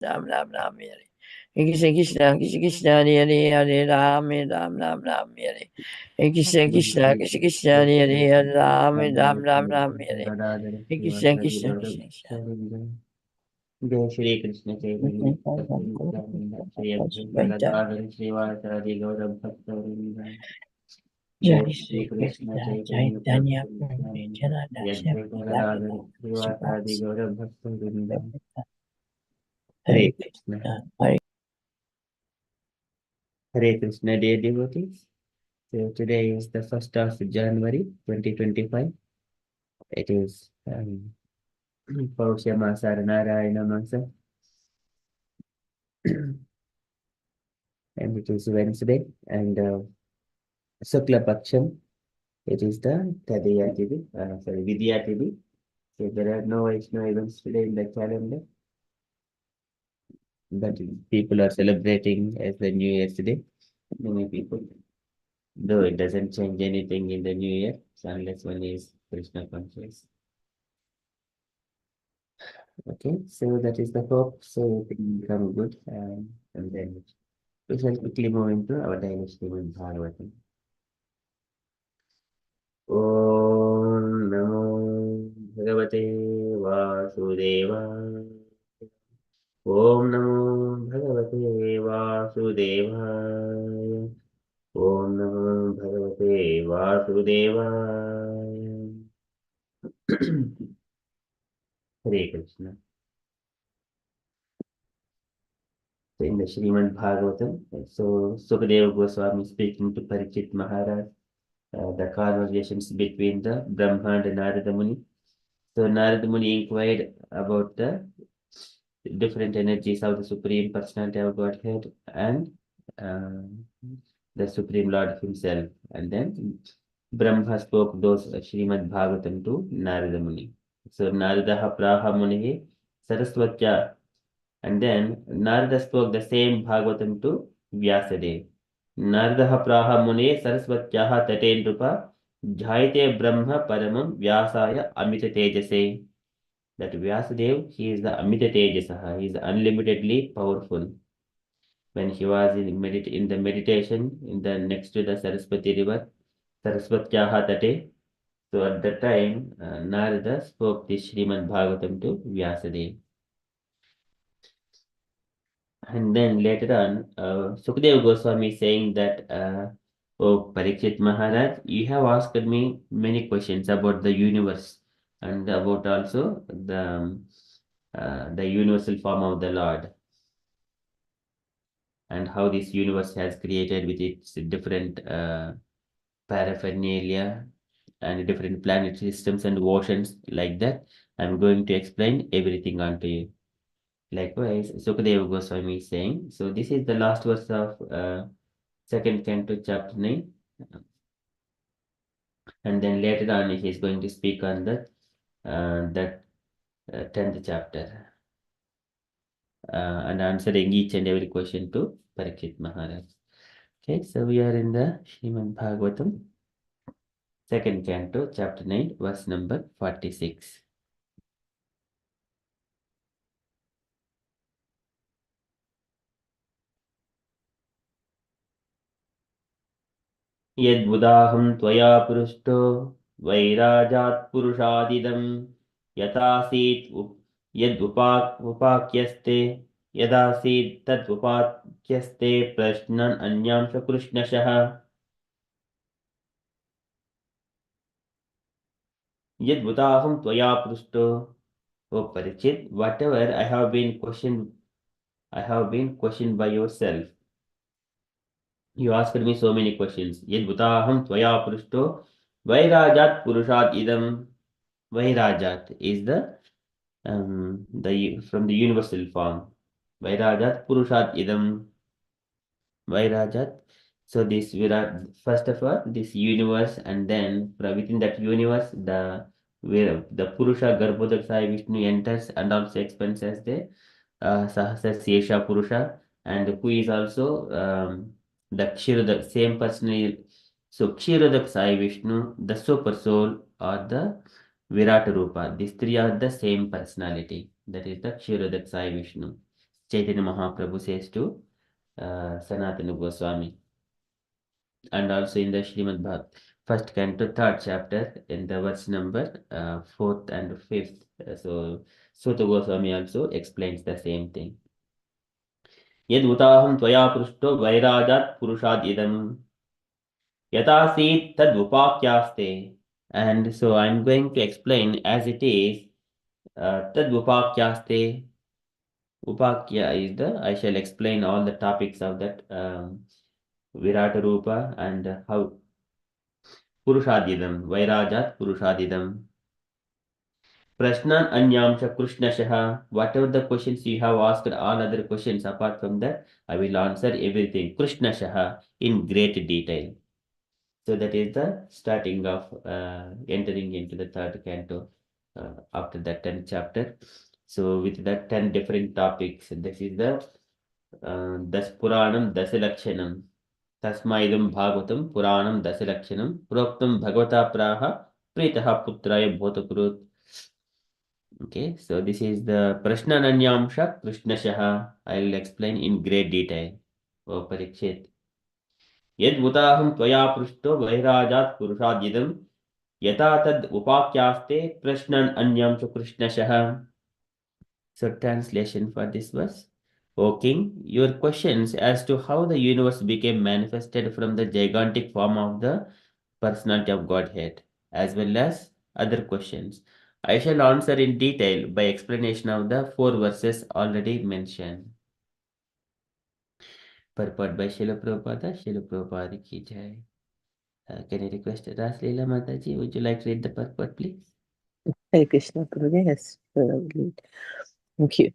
Ram Ram Ram Hare. Krishna Krishna Krishna Krishna Hare Hare Ram Ram Ram Ram Hare. Krishna Krishna Krishna Krishna Hare Hare Ram Ram Ram Ram Hare. Krishna Krishna Krishna Krishna. जय श्री कृष्ण चैतन्य प्रभु नित्यानंद श्री अद्वैत गदाधर श्रीवासादि गौर भक्तवृंद जय Jai Shri Sri Krishna Krishna Chaitanya Chaitanya Prabhu Prabhu Nityanand Nityananda Shri Shri Advaita Gadadhar Advaita श्रीवासादि Srivas Gaur भक्तवृंद Hare Hare Krishna Krishna Hare. Hare Krishna dear devotees. So today is the 1st of January 2025. It is Pausya Masa Narayana Masa and it is Wednesday and Shukla Paksham. It is the Tadiya Tithi, Vidya Tithi. So there are no Vaishnava events today in the calendar, but people are celebrating as the New Year today. Many people, though it doesn't change anything in the New Year, so unless one is Krishna conscious. Okay, so that is the hope. So it will become good, and then we shall quickly move into our daily Srimad Bhagavatam. Om Namo Bhagavate Vasudevaya. Om Namo Bhagavate Vasudevaya. Om Namo Bhagavate Vasudevaya. Hare Krishna. So in the Srimad Bhagavatam, so Sukadeva Goswami speaking to Parikshit Maharaj, the conversations between the Brahma and Narada Muni. So Narada Muni inquired about the different energies of the Supreme Personality of Godhead and uh, the Supreme Lord Himself. And then Brahma spoke those Srimad Bhagavatam to Narada Muni. So Narada Praha Muni Saraswatya. And then Narada spoke the same Bhagavatam to Vyasadeva. Narada Praha Muni Saraswatya Tate Nrupa Jhaite Brahma Paramam Vyasaya Amita Tejase. That Vyasadeva, he is the Amita Tejasaha, he is unlimitedly powerful. When he was in the meditation in the next to the Saraswati river, Saraswatyaha Tate, so at that time, Narada spoke this Srimad Bhagavatam to Vyasadeva. And then later on, Sukadeva Goswami is saying that, oh Parikshit Maharaj, you have asked me many questions about the universe and about also the universal form of the Lord and how this universe has created with its different paraphernalia and different planet systems and oceans like that. I'm going to explain everything onto you. Likewise, Sukadeva Goswami is saying, so this is the last verse of second canto, chapter 9. And then later on, he is going to speak on that 10th chapter and answering each and every question to Parikshit Maharaj. Okay, so we are in the Srimad Bhagavatam, second canto, chapter 9, verse number 46. यद्बुदाहं त्वया पृष्टो वैराजात् पुरुषादिदं यथासीत् यदुपाक्यस्ते यदासीत् तदुपाक्यस्ते प्रश्नन् अन्यांश कृष्णशः यद्बुदाहं त्वया पृष्टो. O Parikshit, whatever I have been questioned by yourself. You asked me so many questions. Yadbhutaham tvaya prushto vairajat purushat idam. Vairajat is the from the universal form. Vairajat purushat idam. Vairajat. So this Virat, first of all, this universe, and then from within that universe, where the Purusha Garbhodak Sai Vishnu enters and also expands as the Sahasra Sesha Purusha, and who is also the Kshirodak, same person. So Kshirodak Sai Vishnu, the super soul, or the Virat Rupa. These three are the same personality. That is the Kshirodak Sai Vishnu. Chaitanya Mahaprabhu says to Sanatana Goswami. And also in the Srimad Bhagavatam, first canto, third chapter, in the verse number fourth and fifth. So Suta Goswami also explains the same thing. Yad utaham tvaya prushto vairajat purushad idam yatasit tad upakyaste. And so I'm going to explain as it is. Tad upakyaste. Upakya is I shall explain all the topics of that Virata Rupa and how Purushadidam, Vairajat Purushadidam. Prashnan Anyamsha Krishnashaha. Whatever the questions you have asked, all other questions apart from that, I will answer everything. Krishnashaha in great detail. So that is the starting of entering into the third canto after the 10th chapter. So with the 10 different topics, this is the Das Puranam Dasalakshanam. Tasmaidam Bhagavatam Puranam Dasalakshanam Proktam Bhagavata Praha Pritaha Putraya Bhotakurut. Okay, so this is the Prashna Nanyamsha Krishnashaha. I will explain in great detail. O Parikshit. Yad Mutaham Tvaya Prushto Vairajat Purushadidam Yata Tad Upakyaste Prashnan Anyamsha Krishnashaha. So translation for this verse. O king, your questions as to how the universe became manifested from the gigantic form of the personality of Godhead, as well as other questions, I shall answer in detail by explanation of the 4 verses already mentioned. Purport by Srila Prabhupada, Srila Prabhupada ki jai. Can I request Rasleela Mataji, would you like to read the purport, please? Hare Krishna, Gurudev. Yes, thank you.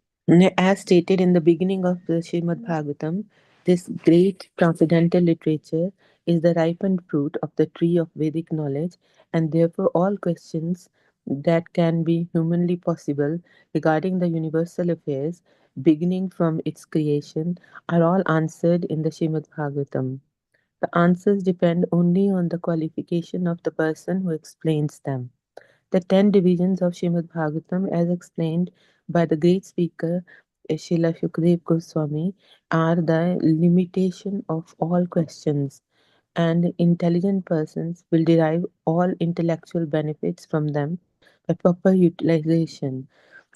As stated in the beginning of the Srimad Bhagavatam, this great transcendental literature is the ripened fruit of the tree of Vedic knowledge, and therefore all questions that can be humanly possible regarding the universal affairs, beginning from its creation, are all answered in the Srimad Bhagavatam. The answers depend only on the qualification of the person who explains them. The 10 divisions of Srimad Bhagavatam, as explained by the great speaker Srila Shukdev Goswami, are the limitation of all questions, and intelligent persons will derive all intellectual benefits from them by proper utilization.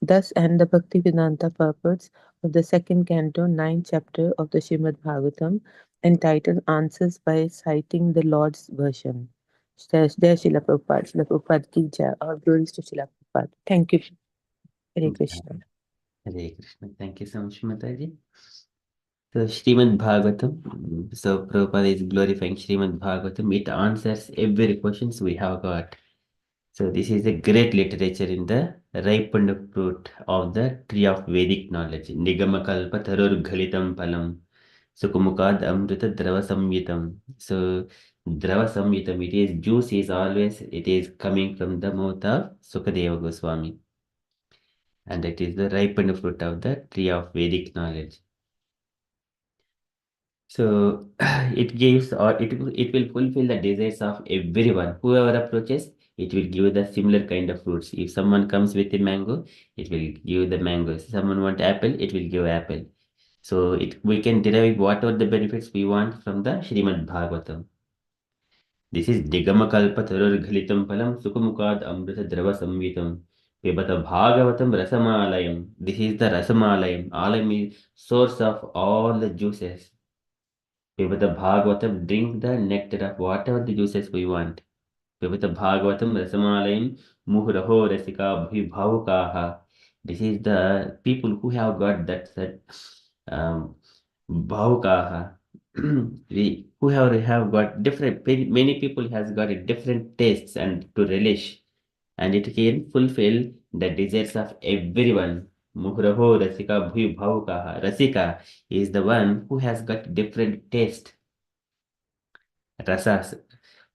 Thus end the Bhaktivedanta purports of the second canto, ninth chapter of the Srimad Bhagavatam, entitled Answers by citing the Lord's version. Jai Srila Prabhupada, Srila Prabhupada ki jai, all glories to Srila Prabhupada. Thank you. Hare Krishna. Hare Krishna. Thank you so much, Mataji. So Srimad Bhagavatam, so Prabhupada is glorifying Srimad Bhagavatam. It answers every questions we have got. So this is a great literature in the ripened fruit of the tree of Vedic knowledge. Nigamakalpa tarur ghalitam palam. Sukumukad amrita drava samyitam. So drava samyitam, it is juice is always, it is coming from the mouth of Sukadeva Goswami. And it is the ripened fruit of the tree of Vedic knowledge. So it gives or it will fulfill the desires of everyone. Whoever approaches, it will give the similar kind of fruits. If someone comes with a mango, it will give the mango. If someone want apple, it will give apple. So we can derive whatever the benefits we want from the Srimad Bhagavatam. This is Digamakalpa Tarur Ghalitam Palam Sukamukad Amrita Drava Samvitam. Pibata Bhagavatam Rasamalayam. This is the Rasamalayam. Alayam is source of all the juices. Pibata Bhagavatam, drink the nectar of whatever the juices we want. Pibata Bhagavatam Rasamalayam Muhraho Rasika Bhivbhavukaha. This is the people who have got that um, Bhavukaha. Who have got different, many people has got a different tastes and to relish, and it can fulfill the desires of everyone. Muhraho Rasika Bhivbhavukaha. Rasika is the one who has got different taste. Rasas.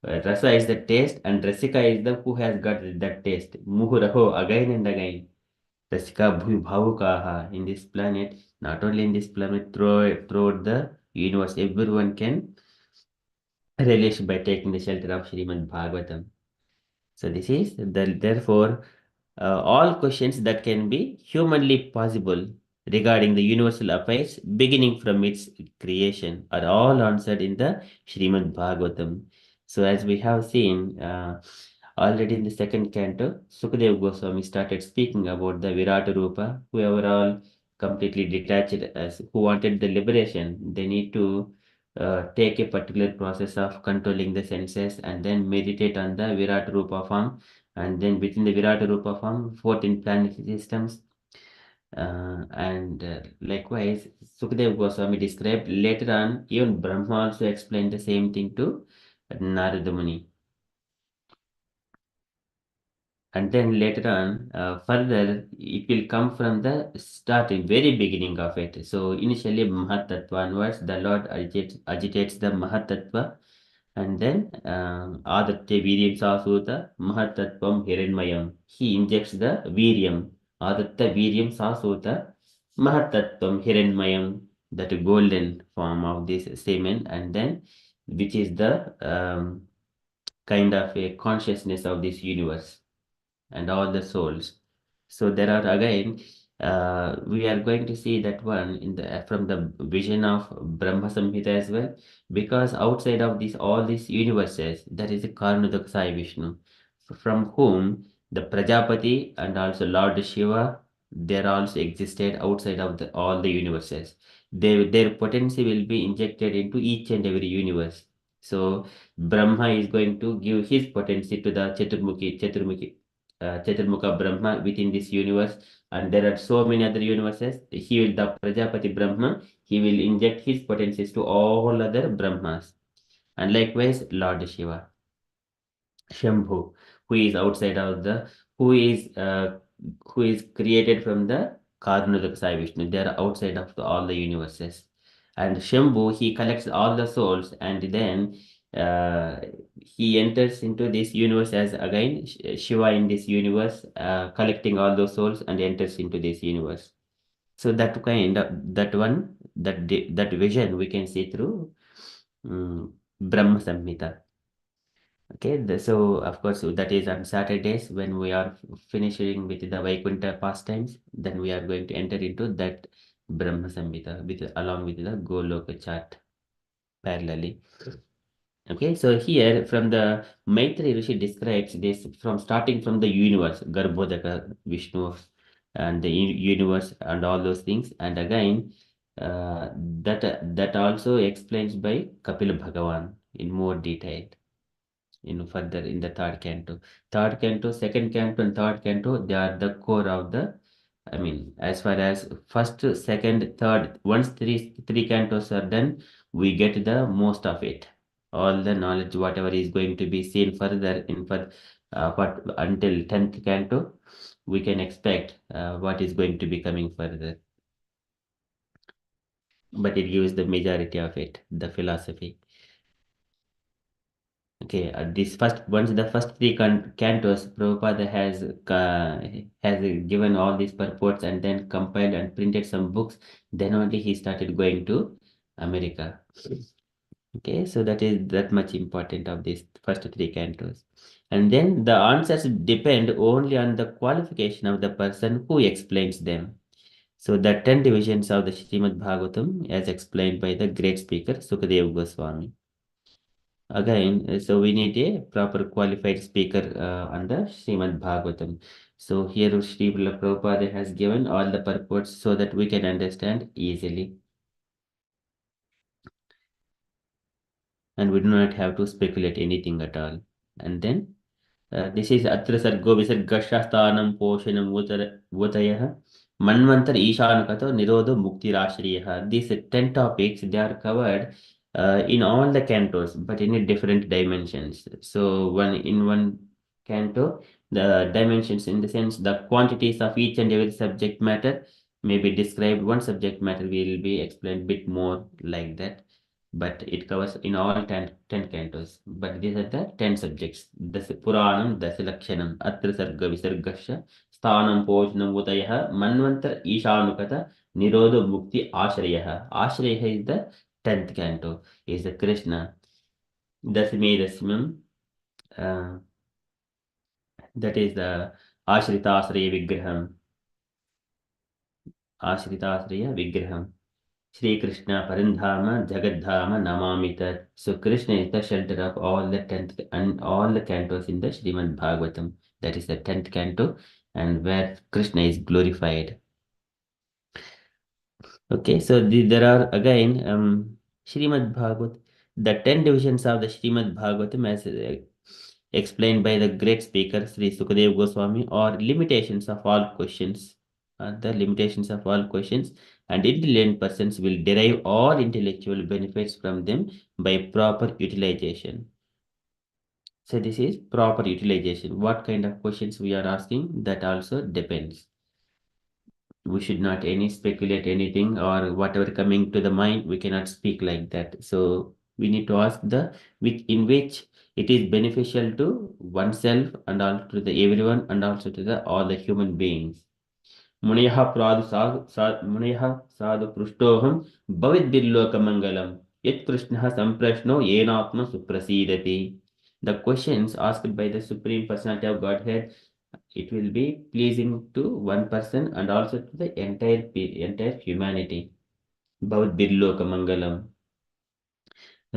Rasa is the taste, and Rasika is the who has got that taste. Muhuraho, again and again. Rasika Bhavukaha. In this planet, not only in this planet, throughout the universe, everyone can relish by taking the shelter of Srimad Bhagavatam. So this is therefore all questions that can be humanly possible regarding the universal affairs beginning from its creation are all answered in the Srimad Bhagavatam. So as we have seen already in the second canto, Sukadeva Goswami started speaking about the Virata Rupa, who were all completely detached as who wanted the liberation. They need to take a particular process of controlling the senses and then meditate on the Virata Rupa form, and then within the Virata Rupa form 14 planetary systems, and likewise, Sukadeva Goswami described later on, even Brahma also explained the same thing to Narada Muni. And then later on, further, it will come from the starting, very beginning of it. So initially, Mahatattva onwards, the Lord agitates the Mahatattva, and then Adatya Viryam Sasuta Mahatattvam Hiranmayam. He injects the Viryam, Adatya Viryam Sasuta Mahatattvam Hiranmayam, that golden form of this semen, and then which is the kind of a consciousness of this universe and all the souls. So there are again, we are going to see that one in the from the vision of Brahma Samhita as well, because outside of this all these universes, there is a Karnadak Sai Vishnu, from whom the Prajapati and also Lord Shiva, there also existed outside of all the universes. Their potency will be injected into each and every universe. So Brahma is going to give his potency to the Chaturmukha Brahma within this universe, and there are so many other universes. He will, the Prajapati Brahma, he will inject his potencies to all other Brahmas, and likewise Lord Shiva, Shambhu, who is outside of the, who is uh, who is created from the Karnadak Sai Vishnu. They are outside of all the universes. And Shambhu, he collects all the souls, and then uh, he enters into this universe as again Shiva in this universe, collecting all those souls and enters into this universe. So that kind of that one that vision we can see through Brahma Samhita. Okay, so of course that is on Saturdays when we are finishing with the Vaikuntha pastimes, then we are going to enter into that Brahma Samhita with along with the Goloka chart parallelly. Okay, so here from the Maitri Rishi describes this from starting from the universe, Garbhodaka, Vishnu, and the universe and all those things, and again that also explains by Kapila Bhagavan in more detail further in the third canto. Third canto, second canto, and third canto, they are the core of the, I mean, as far as first, second, third, once three cantos are done, we get the most of it. All the knowledge, whatever is going to be seen further but until 10th canto, we can expect what is going to be coming further. But it gives the majority of it, the philosophy. Okay, this first once the first three cantos, Prabhupada has given all these purports and then compiled and printed some books. Then only he started going to America. Okay, so that is that much important of these first three cantos. And then the answers depend only on the qualification of the person who explains them. So the 10 divisions of the Srimad Bhagavatam, as explained by the great speaker Sukadeva Goswami. Again, so we need a proper qualified speaker on the Srimad Bhagavatam. So here Srila Prabhupada has given all the purports so that we can understand easily. And we do not have to speculate anything at all. And then this is Atra Sargo Visargashasthanam Poshanam Vutayah Manvantar Ishanakato Nirodho Mukti Rashriyaha. These 10 topics, they are covered in all the cantos, but in a different dimensions. So one canto, the dimensions in the sense the quantities of each and every subject matter may be described. One subject matter will be explained bit more like that, but it covers in all 10 cantos. But these are the 10 subjects. Puranam, Dasalakshanam, Atra Sarga Visargasha, Sthanam Poshanam Udayaha, Manvantar Ishanukata, Nirodha Mukti Ashrayaha. Ashrayaha is the 10th canto, is the Krishna. Dasmi Dasmam, uh, that is the Ashrita Asraya Vigraham. Ashritasriya Vigraham. Sri Krishna Parindhama Jagadhama Namami Tat. So Krishna is the shelter of all the tenth and all the cantos in the Srimad Bhagavatam. That is the 10th canto, and where Krishna is glorified. Okay, so there are again Srimad Bhagavat, the 10 divisions of the Srimad Bhagavatam as explained by the great speaker Sri Sukadev Goswami, or limitations of all questions. The limitations of all questions, and intelligent persons will derive all intellectual benefits from them by proper utilization. So this is proper utilization. What kind of questions we are asking, that also depends. We should not any speculate anything, or whatever coming to the mind, we cannot speak like that. So we need to ask the which in which it is beneficial to oneself and also to the everyone and also to the all the human beings. मुनयः प्रादु मुनयः साधु पृष्ठोऽहं भविद्भिर्लोकमङ्गलं यत्कृष्णः सम्प्रश्नो येनात्मा सुप्रसीदति. The questions asked by the Supreme Personality of Godhead, it will be pleasing to one person and also to the entire humanity. Bhavadbirlokamangalam.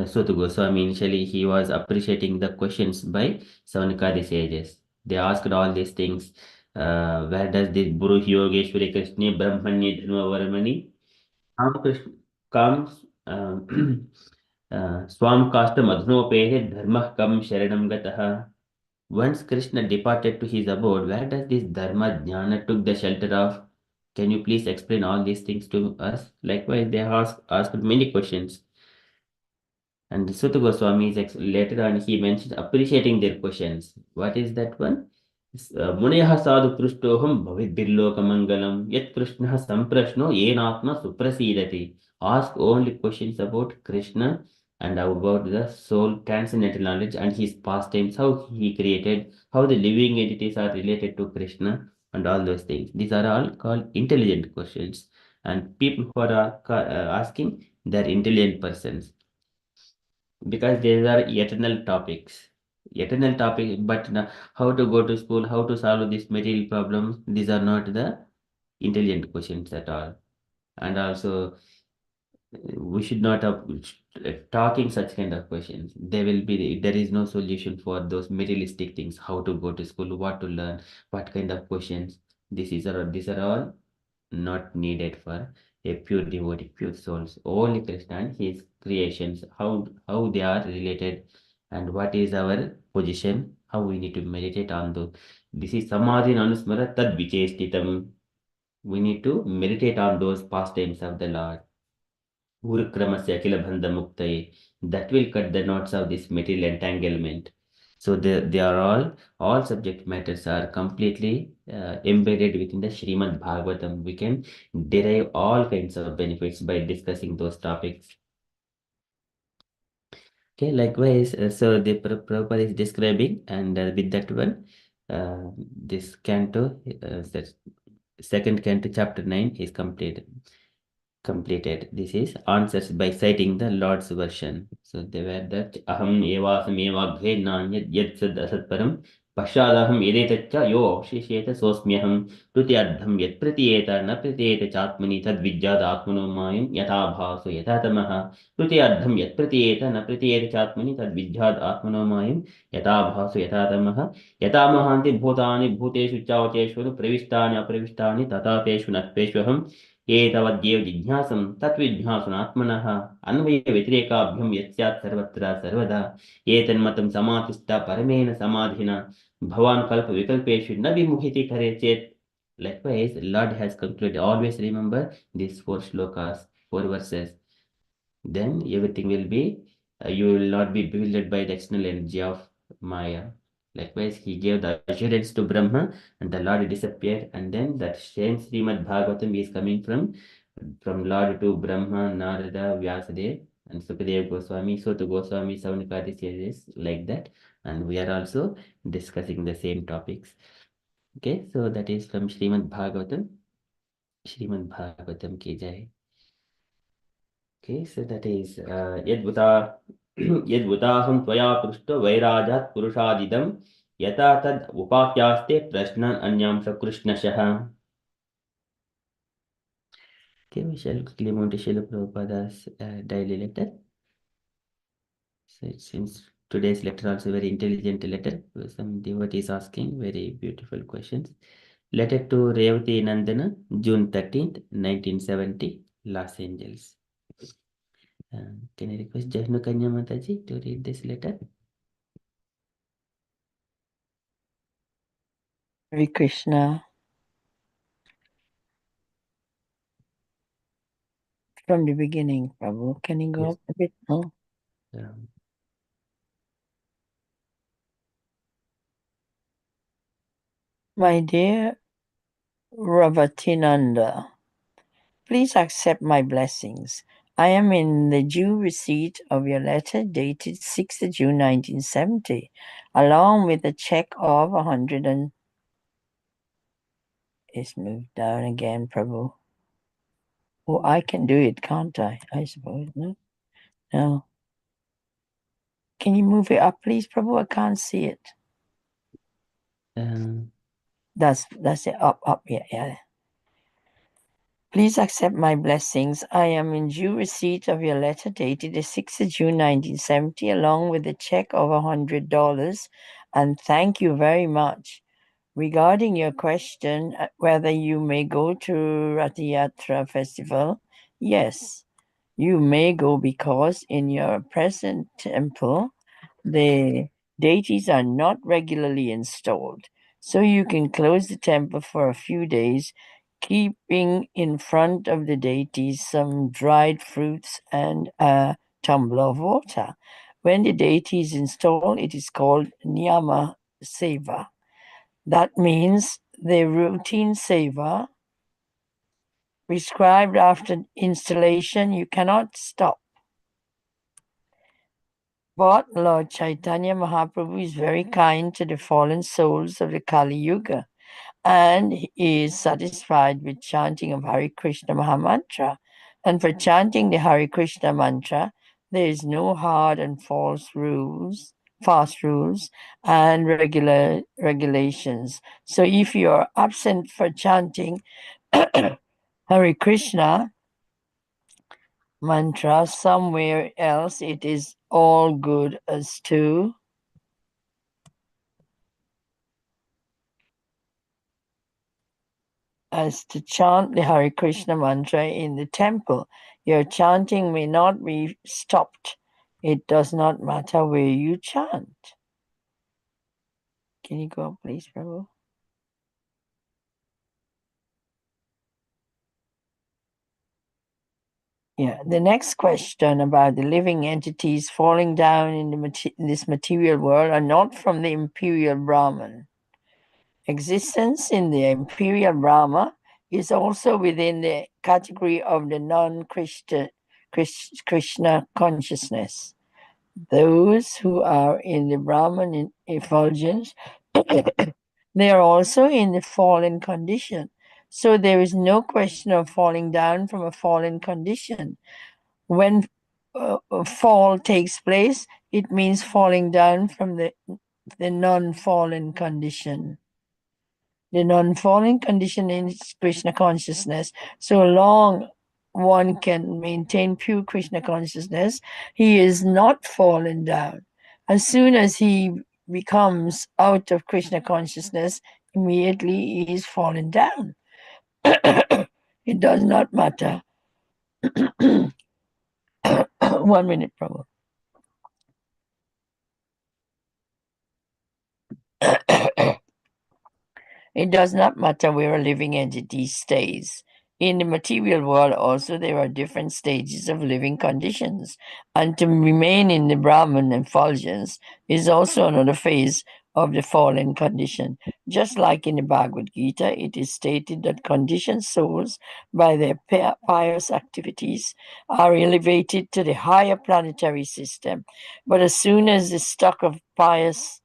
So to Goswami, initially he was appreciating the questions by Savanakadi sages. They asked all these things. Where does this Buru Yogeshwari Krishna Brahmanya Dharma Varmani Kam Krishna Kam Swam Kasta Madhnopehe Dharma Kam Sharanam Gataha. Once Krishna departed to his abode, where does this Dharma Jnana took the shelter of? Can you please explain all these things to us? Likewise, they asked many questions. And Sutta Goswami is later on he mentions appreciating their questions. What is that one? Muneha sadhu prushtoham bhavid birloka mangalam yat Krishna samprashno yenatma suprasidati. Ask only questions about Krishna and about the soul transcendental knowledge and his pastimes, how he created, how the living entities are related to Krishna and all those things. These are all called intelligent questions. And people who are asking, they are intelligent persons, because these are eternal topics. Eternal topic, but now how to go to school, how to solve these material problems, these are not the intelligent questions at all. And also, we should not have talking such kind of questions. There is no solution for those materialistic things. How to go to school, what to learn, what kind of questions. These are all not needed for a pure devotee, pure souls. Only Krishna and his creations, how they are related, and what is our position, how we need to meditate on those. This is samadhi anusmara tad vichestitam. We need to meditate on those pastimes of the Lord. Urukramasya akila bandha muktaye. That will cut the knots of this material entanglement. So they are all subject matters are completely embedded within the Srimad Bhagavatam. We can derive all kinds of benefits by discussing those topics. Okay, likewise, so the Prabhupada is describing, and with that one, this canto, second canto, chapter 9 is completed. This is answers by citing the Lord's version. So they were that aham evasam evaghe nanyad yad sad asat param pashadaham edetacha yo avshisheta sosmyaham tutyardham yat pratiyeta na pratiyeta chatmani tad vidyad atmano mayam yatha bhaso yatha tamaha tutyardham yat pratiyeta na pratiyeta chatmani tad vidyad atmano mayam yatha bhaso yatha tamaha yatha mahanti bhutani bhuteshu chavacheshu pravistani apravistani tata teshu natpeshvaham एतावद्येव जिज्ञासं तत्विज्ञासुनात्मनः अन्वयव्यतिरेकाभ्यं यस्यात् सर्वत्र सर्वदा एतन्मतं समाधिस्थ परमेण समाधिना भवान् कल्पविकल्पेषु न विमुह्यति करे चेत्. Likewise, Lord has concluded. Always remember these four shlokas, four verses. Then everything will be, you will not be bewildered by the external energy of Maya. Likewise, he gave the assurance to Brahma, and the Lord disappeared. And then that same Srimad Bhagavatam is coming from Lord to Brahma, Narada, Vyasadeva, and Sukadev Goswami. So to Goswami, Savanakadi says like that. And we are also discussing the same topics. Okay, so that is from Srimad Bhagavatam. Srimad Bhagavatam ki jai. Okay, so that is यद्भुताहं त्वया पृष्टो वैराजात् पुरुषादिदं यथा तद् उपाख्यास्ते प्रश्नान् अन्यांश कृष्णशः. Okay, we shall quickly move to Srila Prabhupada's daily letter. So it seems today's letter also very intelligent letter. Some devotees asking very beautiful questions. Letter to Revati Nandana, June 13th, 1970, Los Angeles. Can I request Jahnu Kanya Mataji to read this letter? Hare Krishna. From the beginning, Prabhu. Can you go Yes. up a bit? Oh. My dear Ravatinanda, please accept my blessings. I am in the due receipt of your letter dated 6th of June 1970, along with a check of 100 and... It's moved down again, Prabhu. Oh, I can do it, can't I? I suppose, no? No. Can you move it up, please, Prabhu? I can't see it. That's it. Up, yeah. Please accept my blessings. I am in due receipt of your letter dated the 6th of June 1970, along with a check of $100, and thank you very much. Regarding your question whether you may go to Rathayatra festival, yes, you may go because in your present temple, the deities are not regularly installed. So you can close the temple for a few days, keeping in front of the deities some dried fruits and a tumbler of water. When the deity is installed, it is called Niyama Seva. That means the routine seva prescribed after installation, you cannot stop. But Lord Chaitanya Mahaprabhu is very kind to the fallen souls of the Kali Yuga, and he is satisfied with chanting of Hare Krishna Mahamantra. And for chanting the Hare Krishna mantra, there is no hard and fast rules and regulations. So if you are absent for chanting Hare Krishna mantra somewhere else, it is all good as to chant the Hare Krishna mantra in the temple. Your chanting may not be stopped. It does not matter where you chant. Can you go up, please, Prabhu? Yeah, the next question about the living entities falling down in this material world are not from the imperial Brahman. Existence in the imperial Brahma is also within the category of the non-Krishna consciousness. Those who are in the Brahman effulgence, they are also in the fallen condition. So there is no question of falling down from a fallen condition. When a fall takes place, it means falling down from the non-fallen condition. The non-fallen condition is Krishna consciousness. So long one can maintain pure Krishna consciousness, he is not fallen down. As soon as he becomes out of Krishna consciousness, immediately he is fallen down. It does not matter. 1 minute, Prabhu. It does not matter where a living entity stays. In the material world also there are different stages of living conditions, and to remain in the Brahman effulgence is also another phase of the fallen condition. Just like in the Bhagavad Gita, it is stated that conditioned souls, by their pious activities, are elevated to the higher planetary system. But as soon as the stock of pious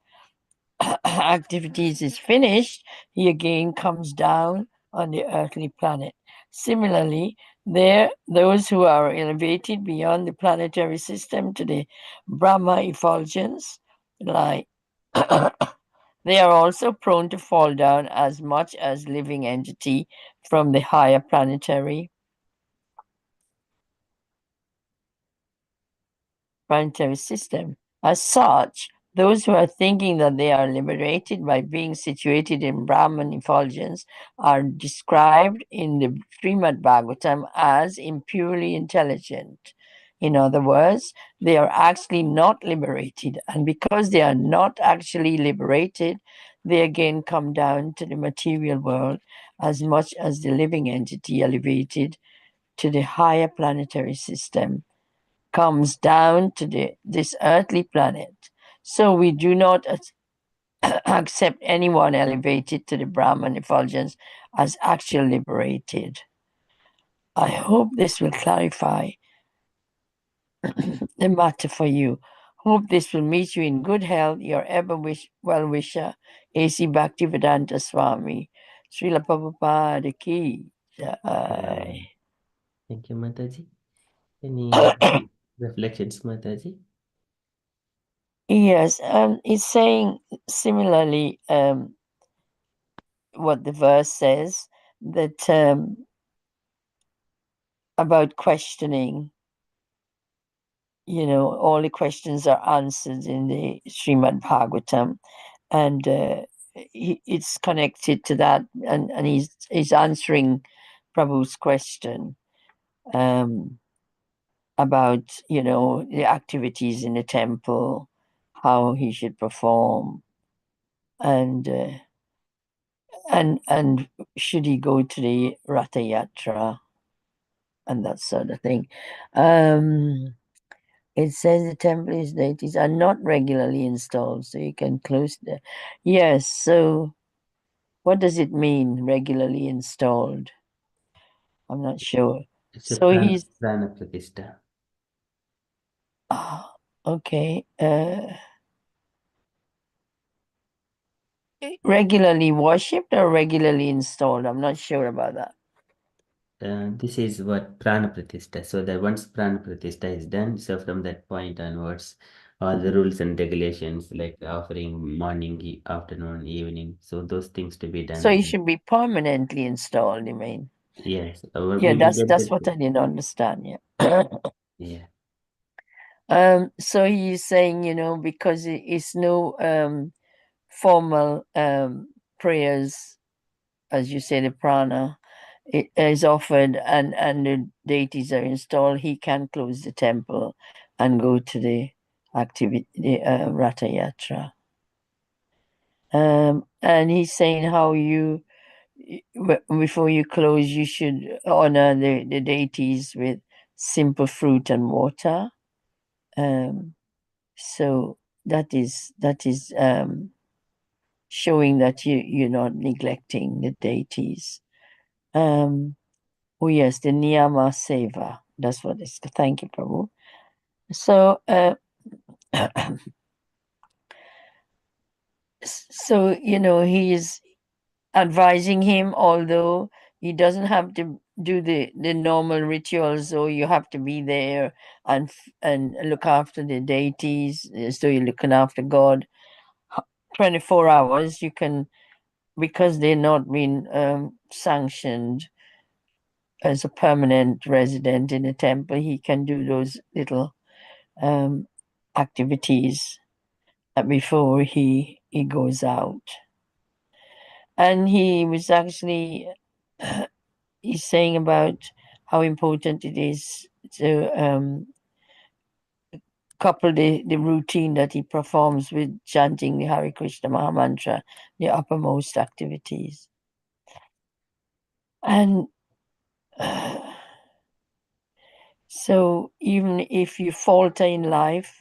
activities is finished, he again comes down on the earthly planet. Similarly, those who are elevated beyond the planetary system to the Brahma effulgence, like they are also prone to fall down as much as living entity from the higher planetary planetary system. As such, those who are thinking that they are liberated by being situated in Brahman effulgence are described in the Srimad Bhagavatam as impurely intelligent. In other words, they are actually not liberated. And because they are not actually liberated, they again come down to the material world as much as the living entity elevated to the higher planetary system comes down to this earthly planet. So we do not accept anyone elevated to the Brahman effulgence as actually liberated. I hope this will clarify the matter for you. Hope this will meet you in good health. Your ever well wisher, A.C. Bhaktivedanta Swami. Srila Prabhupada ki jai. Thank you, Mataji. Any reflections, Mataji? Yes, it's saying similarly what the verse says that about questioning. All the questions are answered in the Srimad Bhagavatam, and it's connected to that, and he's answering Prabhu's question about the activities in the temple, how he should perform, and and should he go to the Ratha Yatra and that sort of thing. It says the temple deities are not regularly installed, so you can close the. Yes, so what does it mean, regularly installed? I'm not sure. It's a So he's. prana pratishta. Okay. Regularly worshipped or regularly installed? I'm not sure about that. This is what prana pratishta. So that once prana pratishta is done, so from that point onwards, all the rules and regulations like offering morning, afternoon, evening, so those things to be So he done. should be permanently installed, you mean? Yes, Yeah, we will that's get that's the what I didn't understand. Yeah. yeah. So he's saying, because it's no formal prayers, as you say, the prana is offered, and the deities are installed, he can close the temple and go to the activity, the Ratha Yatra. And he's saying how before you close, you should honor the deities with simple fruit and water. So that is showing that you're not neglecting the deities. Oh yes, the niyama seva. That's what it's. Thank you, Prabhu. So so he's advising him, although he doesn't have to do the normal rituals, so you have to be there and look after the deities, so you're looking after God 24 hours. You can, because they're not being sanctioned as a permanent resident in a temple, he can do those little um, activities before he goes out. And he was actually he's saying about how important it is to couple the routine that he performs with chanting the Hare Krishna Maha Mantra, the uppermost activities. And so even if you falter in life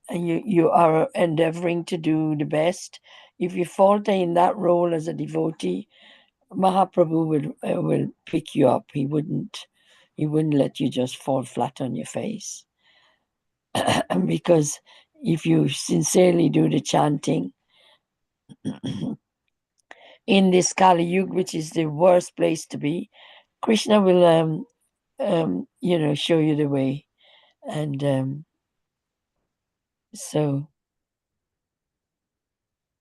and you are endeavoring to do the best, if you falter in that role as a devotee, Mahaprabhu will pick you up. He wouldn't let you just fall flat on your face. Because if you sincerely do the chanting in this Kali Yuga, which is the worst place to be, Krishna will show you the way. And so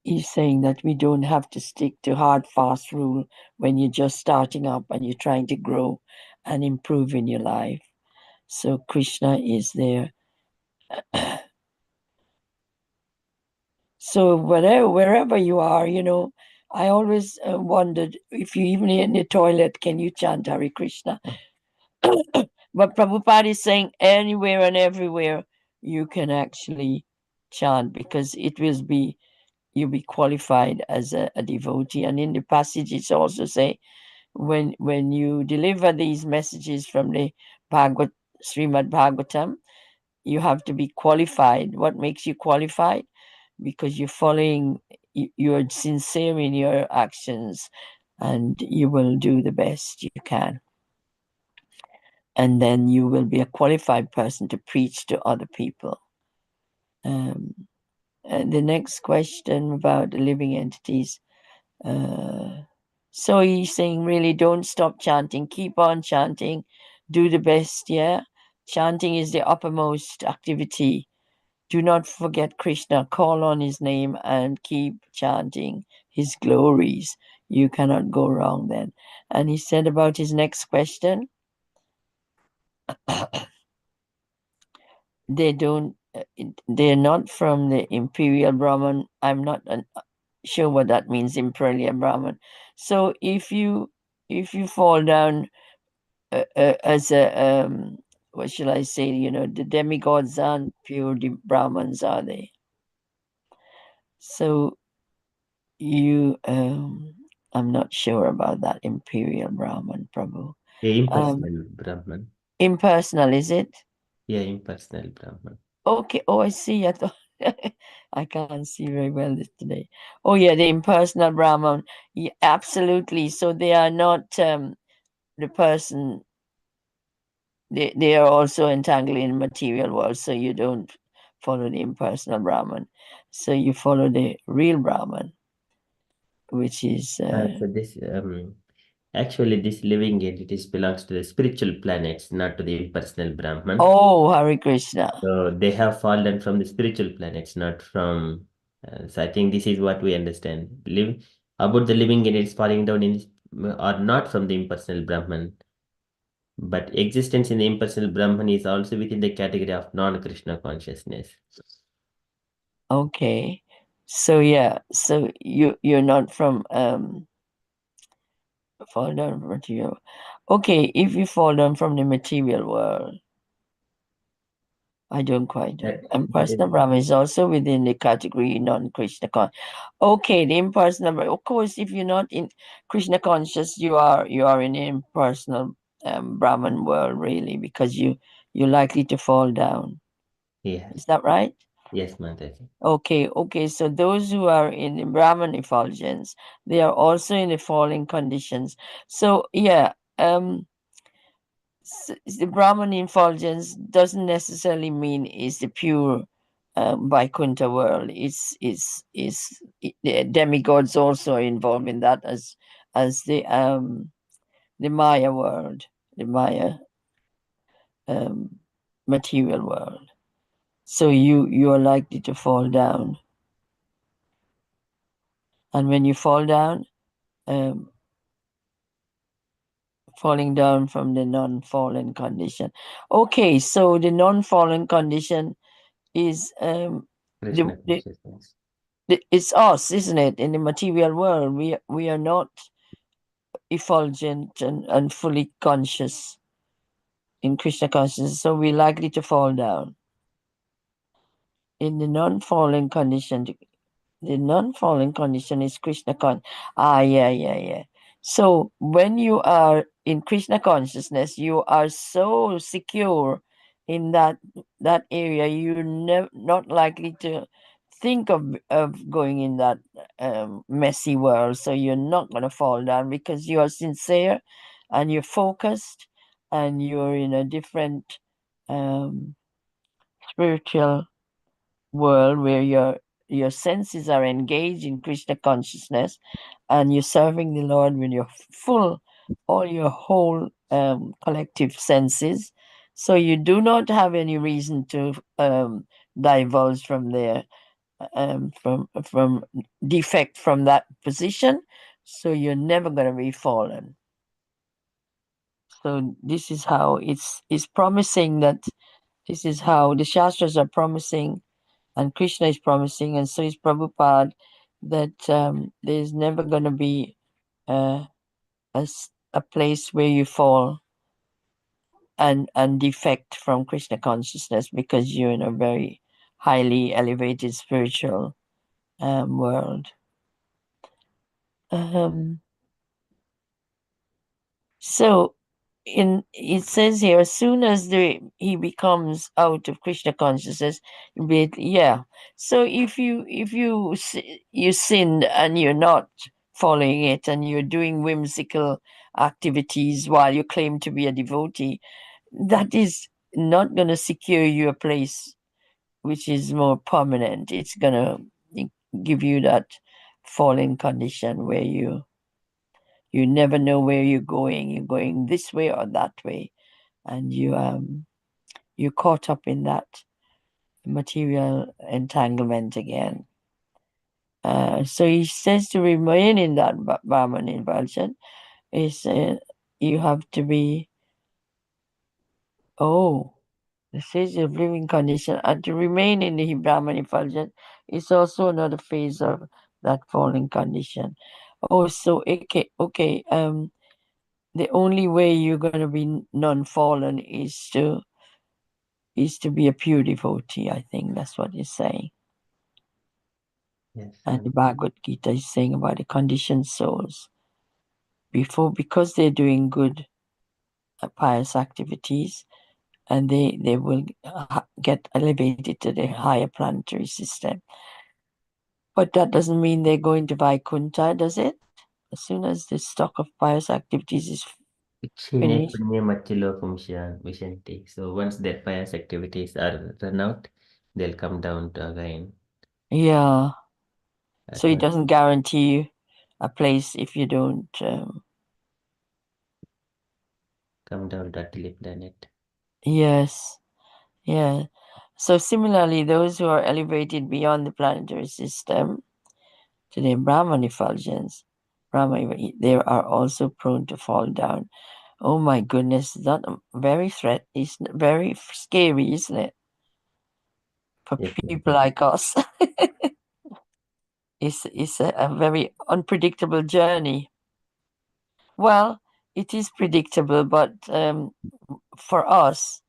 he's saying that we don't have to stick to hard, fast rule when you're just starting up and you're trying to grow and improve in your life. So Krishna is there So wherever you are, I always wondered if you even in the toilet, can you chant Hare Krishna? But Prabhupada is saying anywhere and everywhere you can actually chant because you'll be qualified as a devotee. And in the passage, it's also say when you deliver these messages from the Srimad Bhagavatam, you have to be qualified. What makes you qualified? Because you're sincere in your actions and you will do the best you can. And then you will be a qualified person to preach to other people. And the next question about the living entities. So he's saying, really, don't stop chanting. Keep on chanting. Do the best, yeah? Chanting is the uppermost activity. Do not forget Krishna. Call on his name and keep chanting his glories. You cannot go wrong then. And he said about his next question, they're not from the imperial Brahman. I'm not sure what that means, imperial Brahman. So if you fall down as a what shall I say? The demigods aren't pure Brahmans, are they? So I'm not sure about that imperial Brahman, Prabhu. Yeah, Um, impersonal Brahman. impersonal, is it? Yeah, impersonal Brahman. Okay. Oh, I see. I thought I can't see very well today. Oh, yeah, the impersonal Brahman. Yeah, absolutely. So they are not the person. They are also entangled in material world. So you don't follow the impersonal Brahman. So you follow the real Brahman, which is. So this actually this living entities belongs to the spiritual planets, not to the impersonal Brahman. Oh, Hare Krishna. So they have fallen from the spiritual planets, not from. So I think this is what we understand. About the living entities falling down in are not from the impersonal Brahman, but existence in the impersonal Brahman is also within the category of non-Krishna consciousness. Okay. So yeah, so you're not from fall down from material. Okay, if you fall down from the material world, I don't quite know. And That is personal Brahma is also within the category non-Krishna con. Okay, the impersonal Brahma. Of course, if you're not in Krishna conscious, you are in the impersonal Brahman world really, because you're likely to fall down. yeah. Is that right? Yes, Mataji. Okay. So those who are in the Brahman effulgence, they are also in the falling conditions. So yeah, the Brahman effulgence doesn't necessarily mean it's the pure Vaikuntha world. The demigods also are involved in that as the Maya world, the Maya material world. So you are likely to fall down. And when you fall down, falling down from the non-fallen condition. Okay, so the non-fallen condition is Krishna consciousness. it's us, isn't it? In the material world, we are not effulgent and fully conscious in Krishna consciousness, so we're likely to fall down. In the non-fallen condition, the non-fallen condition is Krishna yeah. So when you are in Krishna consciousness, you are so secure in that area. You're not likely to think of going in that messy world. So you're not going to fall down because you are sincere, and you're focused, and you're in a different spiritual world where your senses are engaged in Krishna consciousness, and you're serving the Lord with all your whole collective senses. So you do not have any reason to divulge from there, from defect from that position. So you're never going to be fallen. So this is how it's promising that This is how the Shastras are promising, and Krishna is promising, and so is Prabhupada, that there's never going to be a place where you fall and defect from Krishna consciousness because you're in a very highly elevated spiritual world. So it says here, as soon as he becomes out of Krishna consciousness, yeah. So if you sinned and you're not following it and you're doing whimsical activities while you claim to be a devotee, that is not going to secure you a place which is more permanent. It's going to give you that falling condition where you never know where you're going. You're going this way or that way, and you're caught up in that material entanglement again. So he says to remain in that Brahman inversion is you have to be the stage of living condition, and to remain in the Brahman effulgence is also another phase of that falling condition. Oh, so okay. The only way you're going to be non-fallen is to be a pure devotee. I think that's what he's saying. Yes. And the Bhagavad Gita is saying about the conditioned souls because they're doing good pious activities, and they will get elevated to the higher planetary system. But that doesn't mean they're going to Vaikuntha, does it? As soon as the stock of pious activities is Kshine finished. punya mattilokam vishanti. So once their pious activities are run out, they'll come down to again. Yeah. At So it one, doesn't guarantee you a place if you don't. come down to Atili planet. Yes. Yeah. So similarly, those who are elevated beyond the planetary system to the Brahman effulgence, they are also prone to fall down. Oh my goodness, that very threat is very scary, isn't it? For Yes, people like us. It's a very unpredictable journey. Well, it is predictable, but for us,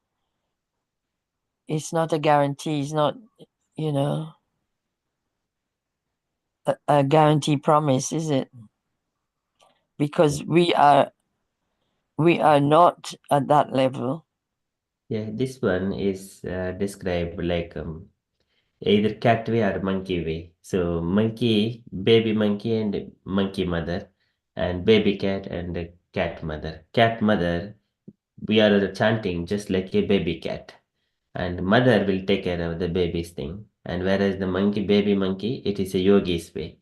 it's not a guarantee. It's not, you know, a guarantee promise, is it? Because we are not at that level. yeah, this one is described like either cat way or monkey way. So monkey, baby monkey and monkey mother, and baby cat and the cat mother. Cat mother, we are chanting just like a baby cat, and mother will take care of the baby's thing. And whereas the monkey, baby monkey, it is a yogi's way.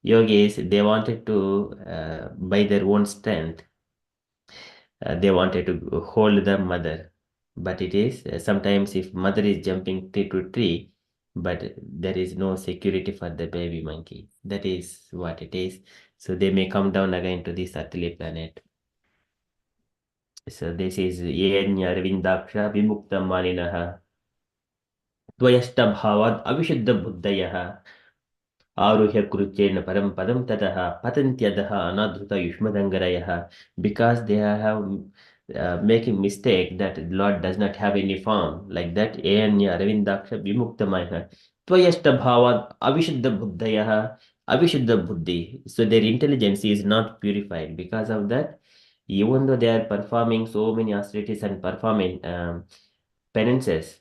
Yogis, they wanted to, by their own strength, they wanted to hold the mother. But it is sometimes if mother is jumping tree to tree, but there is no security for the baby monkey. That is what it is. So they may come down again to this earthly planet. So this is Yenya Ravindaksha Vimukta Malinaha Dvayashtabhavad Avishuddha Buddhayaha Aruhya Kuruchena Param Padam Tataha Patantyadaha Anadruta Yushmadangaraya, because they have making mistake that Lord does not have any form like that. Enya Ravindaksha Vimuktamaya Tvayashta Bhavad Avishuddha Buddhayaha Avishuddha Buddhi. So their intelligence is not purified. Because of that, even though they are performing so many austerities and performing penances,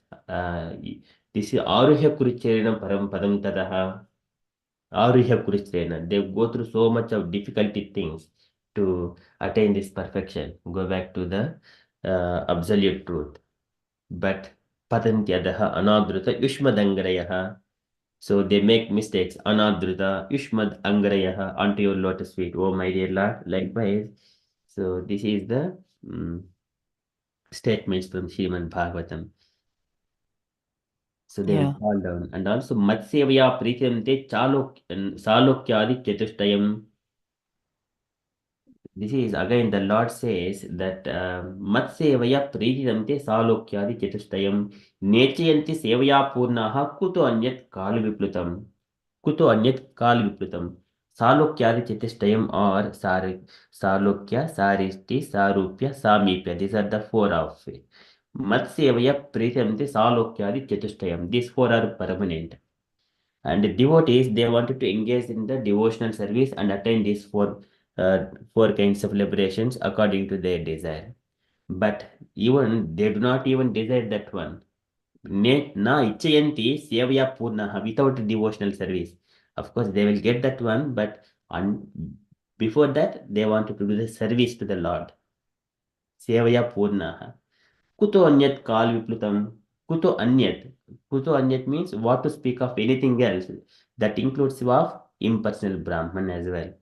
this is Aruhya Kuruchena Param Padam Tataha. Aruhya Kuruchrena. They go through so much of difficulty things to attain this perfection, go back to the absolute truth. But Patantyadaha Anadruta Yushmadangarayaha. So they make mistakes. Anadruta Yushmad Angarayaha onto your lotus feet. Oh my dear Lord, likewise. So this is the statements from Srimad Bhagavatam. So they will Yeah. fall down. And also Matsyavya Prityamte Chalokyadi Chetustayam. This is again the Lord says that Matsevaya Prihiramte Salokyadi Chetustayam Nechayanti Sevaya Purnaha Kuto Anyat Kalviplutam. Kuto Anyat Kalviplutam. Salokyadi Chetustayam or Salokya, Saristi, Sarupya, Samipya. These are the four of it. Matsevaya Prihiramte Salokyadi Chetustayam. These four are permanent. And the devotees, they wanted to engage in the devotional service and attain these four kinds of liberations according to their desire. But even they do not even desire that one. Na ichayanti sevaya purnaha, without devotional service. Of course, they will get that one, but before that, they wanted to do the service to the Lord. Sevaya purnaha. Kuto anyat kal viplutam. Kuto anyat. Kuto anyat means what to speak of anything else. That includes of impersonal Brahman as well.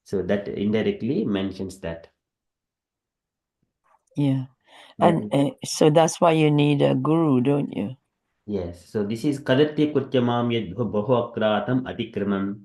So that indirectly mentions that. Yeah. That And is, so that's why you need a guru, don't you? yes. So this is kadati kutyamam yad bahu akratam atikramam.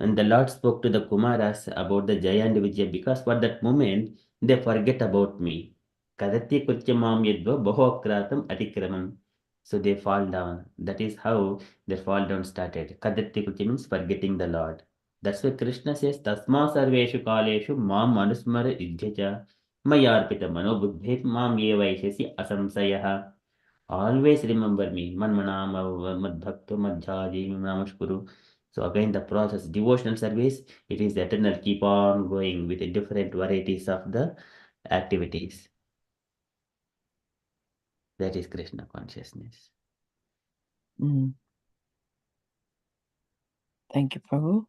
And the Lord spoke to the Kumaras about the Jaya and Vijaya because for that moment they forget about me. Kadati kutyamam yadva bahokratam atikramam. So they fall down. That is how their fall down started. Kadati kutya means forgetting the Lord. That's why Krishna says, Tasma sarveshu kaleshu mam manusmara idhyacha mayarpita manobuddhet mam yevaishasi asamsayaha. Always remember me. Manmanam madbhakto madhyaji namaskuru. So again the process, devotional service, it is eternal, keep on going with the different varieties of the activities. That is Krishna consciousness. Mm. Thank you, Prabhu.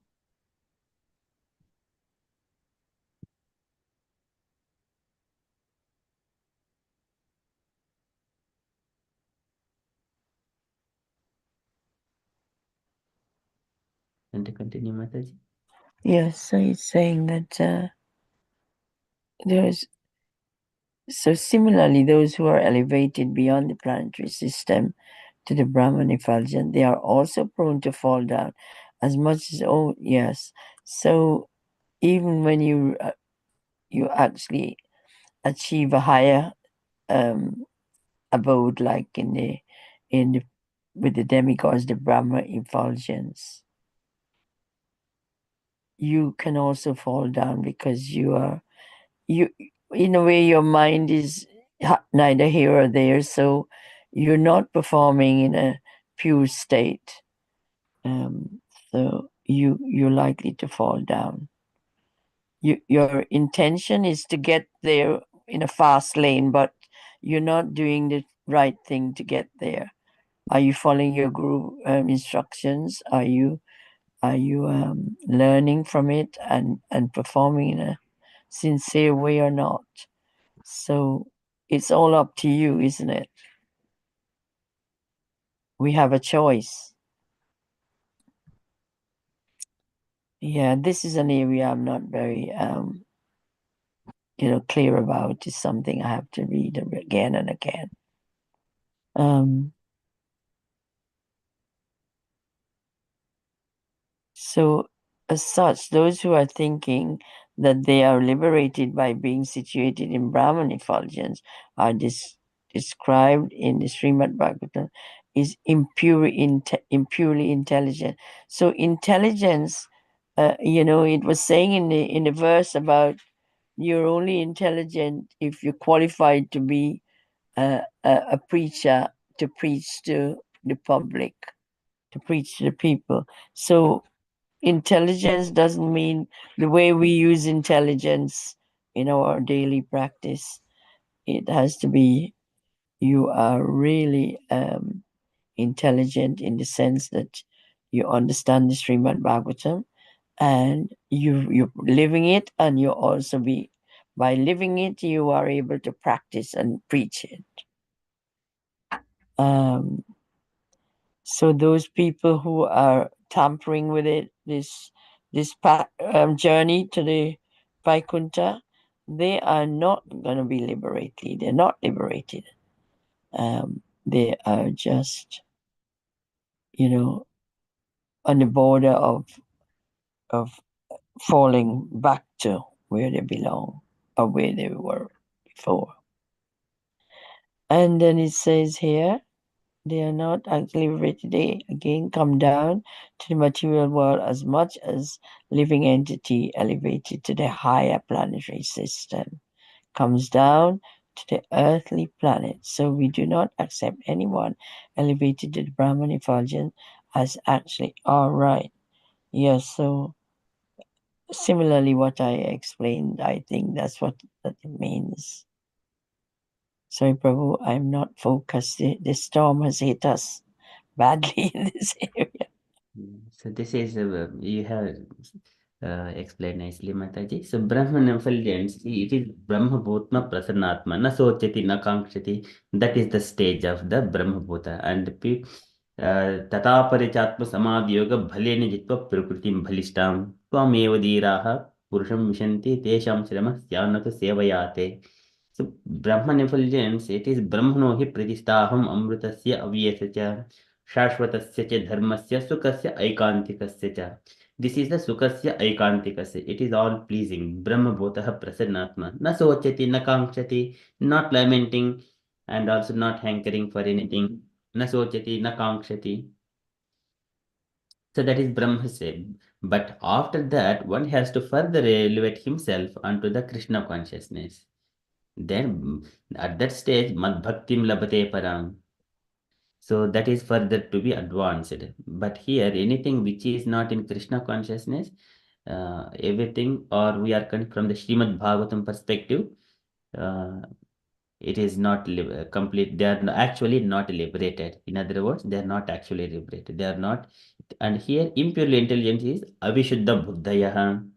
And to continue, Mataji. Yes, so it's saying that there's so similarly those who are elevated beyond the planetary system to the Brahman effulgence, they are also prone to fall down as much as yes. So even when you actually achieve a higher um, abode, like in the with the demigods, the Brahma effulgence, you can also fall down because you in a way your mind is neither here or there, so you're not performing in a pure state. So you're likely to fall down. Your intention is to get there in a fast lane, but you're not doing the right thing to get there. Are you following your guru instructions? Are you learning from it and performing in a sincere way or not? So it's all up to you, isn't it? We have a choice. Yeah, this is an area I'm not very clear about. It's something I have to read again and again. So, as such, those who are thinking that they are liberated by being situated in Brahman effulgence are described in the Srimad Bhagavatam is impurely intelligent. So, intelligence, it was saying in the verse about you're only intelligent if you're qualified to be a preacher to preach to the public, to preach to the people. So intelligence doesn't mean the way we use intelligence in our daily practice. It has to be you are really intelligent in the sense that you understand the Srimad Bhagavatam and you're living it, and you also be by living it you are able to practice and preach it. So those people who are tampering with it, this journey to the Vaikuntha, they are not going to be liberated. They're not liberated. They are just, on the border of falling back to where they belong or where they were before. And then it says here, they are not actually ready. They again come down to the material world as much as living entity elevated to the higher planetary system comes down to the earthly planet. So we do not accept anyone elevated to the Brahman effulgence as actually all right. Yes, so similarly what I explained, I think that's what that it means. Sorry, Prabhu, I'm not focused. The storm has hit us badly in this area. So this is you have explained nicely, Mataji. So Brahman effulgence, it is Brahma Bhutma Prasannatma, na sochati, na kankshati. That is the stage of the Brahma Bhuta. And तथा परिचात्म समाधि योग भलेन जित्वा प्रकृतिं भलिष्टां त्वमेव धीराः पुरुषं विशन्ति तेषां श्रमः स्यान्न तु सेवयाते. So Brahman effulgence, it is Brahmano hi pratistaham amrutasya avyasya cha shashvatasya cha dharmasya sukasya aikantikasya cha. This is the sukasya aikantikasya. It is all pleasing. Brahma bhotah prasannatma. Na sochati, na kankshati, not lamenting and also not hankering for anything. Na sochati, na kankshati. So that is Brahma said. But after that, one has to further elevate himself onto the Krishna consciousness. Then at that stage, Mad Bhaktim Labate Param. So that is further to be advanced. But here, anything which is not in Krishna consciousness, everything, or we are coming from the Srimad Bhagavatam perspective, uh, it is not complete. They are actually not liberated. In other words, they are not actually liberated. They are not. And here, impure intelligence is Avishuddha Buddhaya.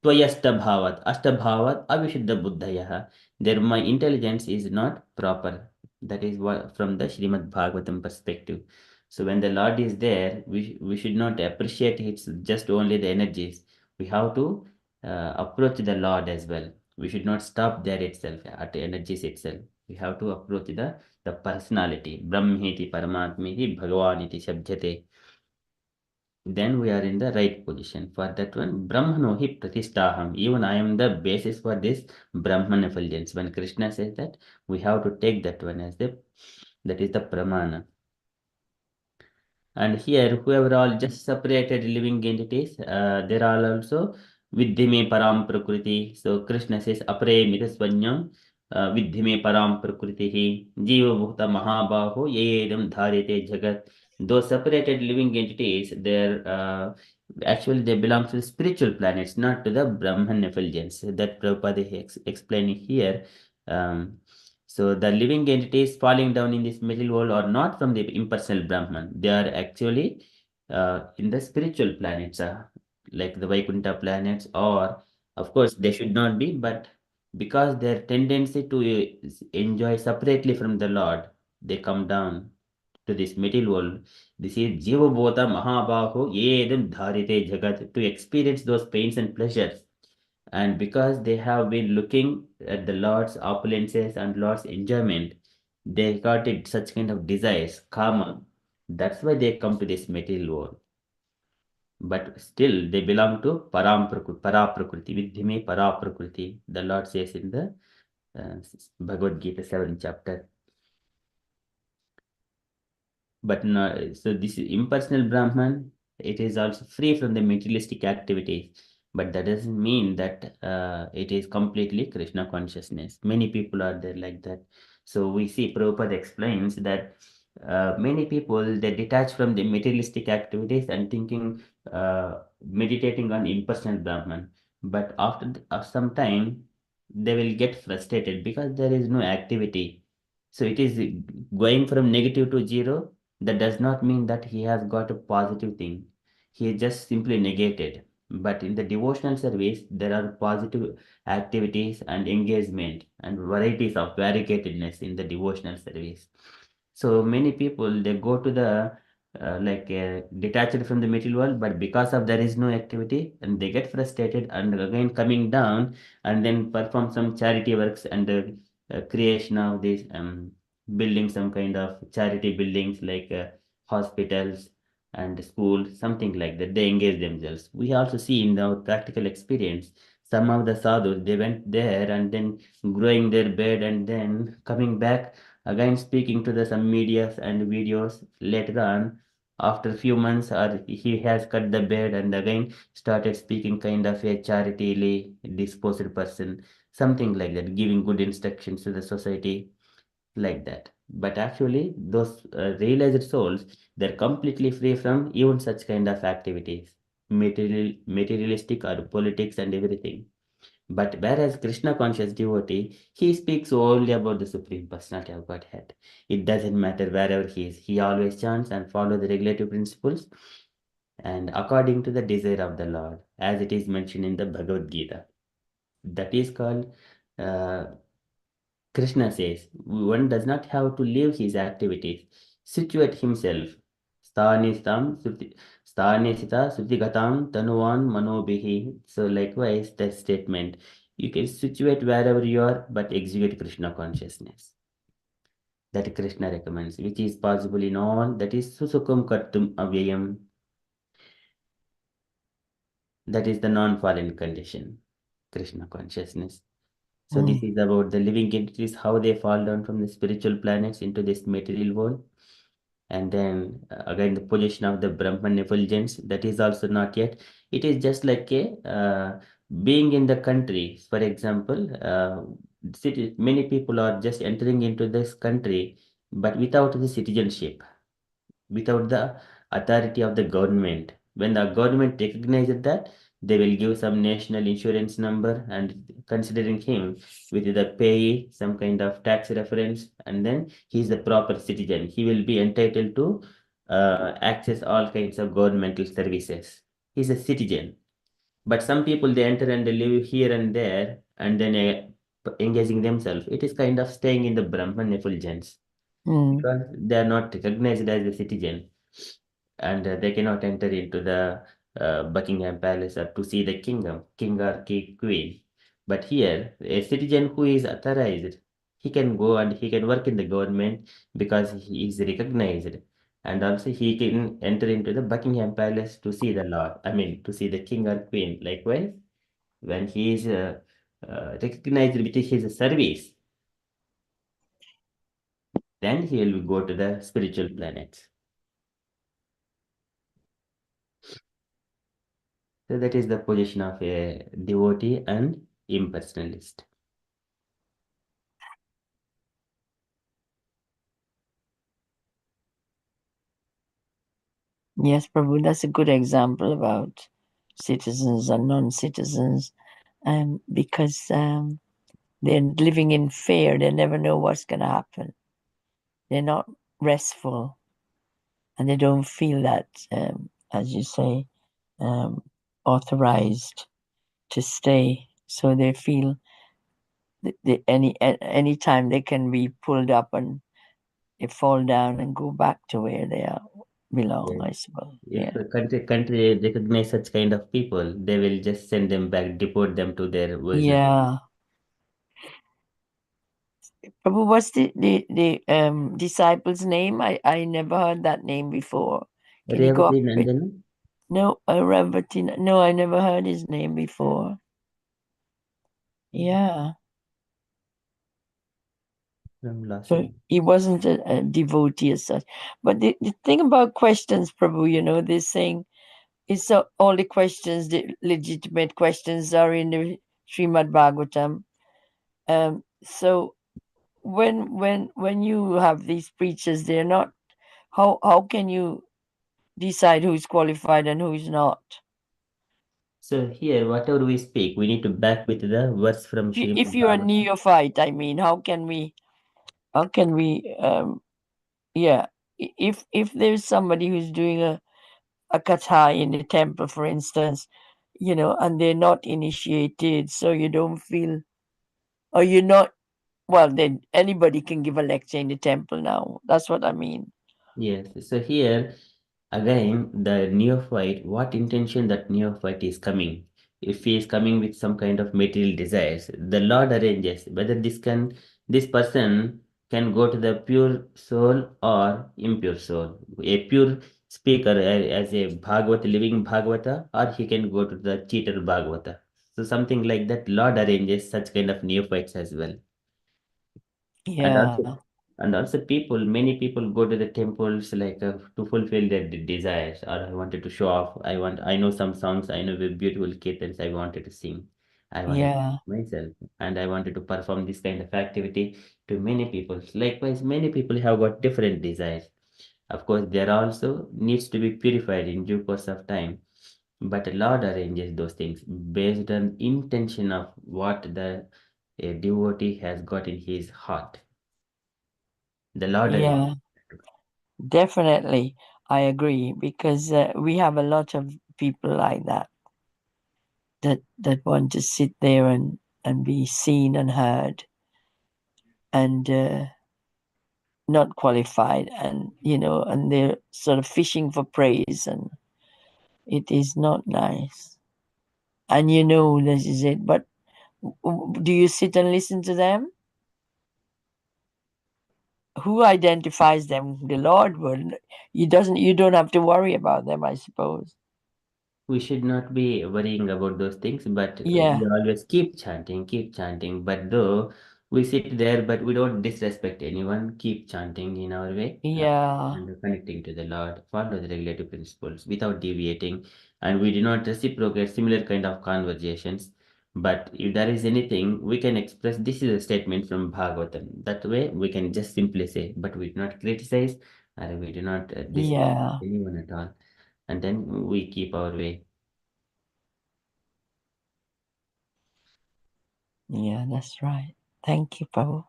Tvayastabhavat, Astabhavat, Avishuddha Buddhaya. There, my intelligence is not proper. That is what from the Srimad Bhagavatam perspective. So when the Lord is there, we should not appreciate it's just only the energies. We have to approach the Lord as well. We should not stop there itself, at the energies itself. We have to approach the personality. Brahmeti Paramatmeti Bhagavaniti Shabdhyate. Then we are in the right position. For that one, Brahmano hi pratistaham. Even I am the basis for this Brahman effulgence. When Krishna says that, we have to take that one as that is the pramana. And here, whoever all just separated living entities, there are also Vidhime Param Prakriti. So Krishna says, Apre Mitasvanyam Vidhime Param Prakriti Jiva Bhukta Mahabaho Yedam Dharite Jagat. Those separated living entities, they're actually they belong to the spiritual planets, not to the Brahman effulgence. That Prabhupada is explaining here. Um, so the living entities falling down in this middle world are not from the impersonal Brahman. They are actually in the spiritual planets, like the Vaikuntha planets, or of course they should not be, but because their tendency to enjoy separately from the Lord, they come down to this material world. This is Jiva Bhota Mahabaho Yedam Dharite Jagat to experience those pains and pleasures. And because they have been looking at the Lord's opulences and Lord's enjoyment, they got it such kind of desires, karma. That's why they come to this material world. But still, they belong to Para Prakriti, Vidhime Para Prakriti. The Lord says in the Bhagavad Gita 7th chapter. But no, so this is impersonal Brahman. It is also free from the materialistic activities, but that doesn't mean that it is completely Krishna consciousness. Many people are there like that. So we see Prabhupada explains that many people they detach from the materialistic activities and thinking, meditating on impersonal Brahman. But after some time, they will get frustrated because there is no activity. So it is going from negative to zero. That does not mean that he has got a positive thing. He is just simply negated. But in the devotional service, there are positive activities and engagement and varieties of variegatedness in the devotional service. So many people they go to the detached from the material world, but because of there is no activity, and they get frustrated and again coming down and then perform some charity works and creation of these building some kind of charity buildings like hospitals and schools, something like that. They engage themselves. We also see in our practical experience Some of the sadhus, they went there and then growing their beard and then coming back again speaking to the some medias and videos later on. After a few months, or he has cut the beard and again started speaking kind of a charitably disposed person, something like that, giving good instructions to the society like that. But actually, those realized souls, they're completely free from even such kind of activities, materialistic or politics and everything. But whereas Krishna conscious devotee, he speaks only about the Supreme Personality of Godhead. It doesn't matter wherever he is. He always chants and follow the regulative principles and according to the desire of the Lord, as it is mentioned in the Bhagavad Gita. That is called uh, Krishna says, one does not have to leave his activities, situate himself. Sthanistam sthanisita sutigatam tanuvan manobihi. So likewise, that statement, you can situate wherever you are, but execute Krishna consciousness. That Krishna recommends, which is possible in all, that is susukam kartum avyayam. That is the non-fallen condition, Krishna consciousness. So this Mm. is about the living entities, how they fall down from the spiritual planets into this material world. And then again, the position of the Brahman effulgence, that is also not yet. It is just like a being in the country. For example, many people are just entering into this country, but without the citizenship, without the authority of the government. When the government recognizes that, they will give some national insurance number and considering him with the payee, some kind of tax reference, and then he is the proper citizen. He will be entitled to access all kinds of governmental services. He's a citizen. But some people they enter and they live here and there and then engaging themselves. It is kind of staying in the Brahman effulgence Mm. because they are not recognized as a citizen and they cannot enter into the Buckingham Palace or to see the kingdom, king or queen. But here, a citizen who is authorized, he can go and he can work in the government because he is recognized. And also he can enter into the Buckingham Palace to see the Lord, I mean, to see the king or queen. Likewise, when he is recognized with his service, then he will go to the spiritual planets. So that is the position of a devotee and impersonalist. Yes, Prabhu, that's a good example about citizens and non-citizens, because they're living in fear. They never know what's going to happen. They're not restful, and they don't feel that, as you say, authorized to stay. So they feel that any time they can be pulled up and they fall down and go back to where they belong, Yes. I suppose. If Yeah. a country recognize such kind of people, they will just send them back, deport them to their original. Yeah. Prabhu, what's the disciple's name? I never heard that name before. Can you go Revati up a bit? Nandana No, Ravatina. No, I never heard his name before. Yeah. from last So year. he wasn't a devotee as such. But the thing about questions, Prabhu, they're saying it's all the questions, the legitimate questions are in the Srimad Bhagavatam. So when you have these preachers, they're not. How can you decide who's qualified and who's not? So here, whatever we speak, we need to back with the verse from If Srimad you're a Bhagavatam. neophyte, I mean, how can we yeah, if there's somebody who's doing a katha in the temple, for instance, and they're not initiated, so you don't feel, or you're not, well, then anybody can give a lecture in the temple now. That's what I mean. Yes. So here, again, the neophyte, what intention that neophyte is coming? If he is coming with some kind of material desires, the Lord arranges whether this person can go to the pure soul or impure soul. A pure speaker as a Bhagavata, living Bhagavata, or he can go to the cheater Bhagavata. So something like that, Lord arranges such kind of neophytes as well. And Yeah. also people, many people go to the temples like to fulfill their desires, or I wanted to show off. I know some songs, I know the beautiful kirtans I wanted to sing. I wanted to Yeah. myself, and I wanted to perform this kind of activity to many people. Likewise, many people have got different desires. Of course, there also needs to be purified in due course of time, but Lord arranges those things based on intention of what the devotee has got in his heart. The Lord arranges. Yeah. Definitely. I agree because we have a lot of people like that want to sit there and be seen and heard and not qualified, and and they're sort of fishing for praise, and it is not nice. And this is it. But do you sit and listen to them? Who identifies them? The Lord would. You don't have to worry about them, I suppose. We should not be worrying about those things, but we Yeah. always keep chanting, keep chanting. But though we sit there, but we don't disrespect anyone, keep chanting in our way, Yeah. and connecting to the Lord, follow the regulative principles without deviating, and we do not reciprocate similar kind of conversations. But if there is anything, we can express this is a statement from Bhagavatam. That way, we can just simply say, but we do not criticize, and we do not disrespect Yeah. anyone at all, and then we keep our way. Yeah, that's right. Thank you, Prabhu.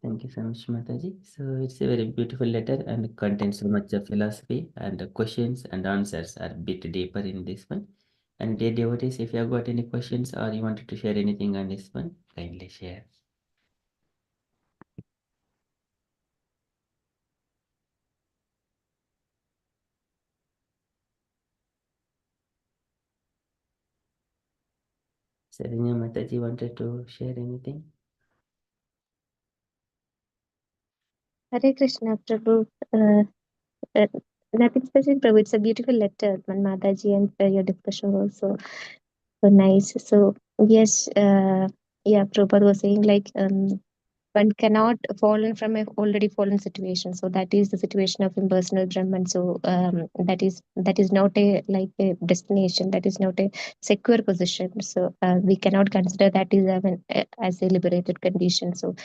Thank you so much, Mataji. So it's a very beautiful letter and contains so much of philosophy, and the questions and answers are a bit deeper in this one. And dear devotees, if you have got any questions or you wanted to share anything on this one, kindly share. Saranya Mataji wanted to share anything? Hare Krishna, Prabhu. Uh, Nothing specific, Prabhu. It's a beautiful letter, Mataji, and your discussion was so nice. So, yes, yeah, Prabhupada was saying like one cannot fall in from a already fallen situation. So that is the situation of impersonal Brahman. So that is not a like a destination. That is not a secure position. So we cannot consider that is as a liberated condition. So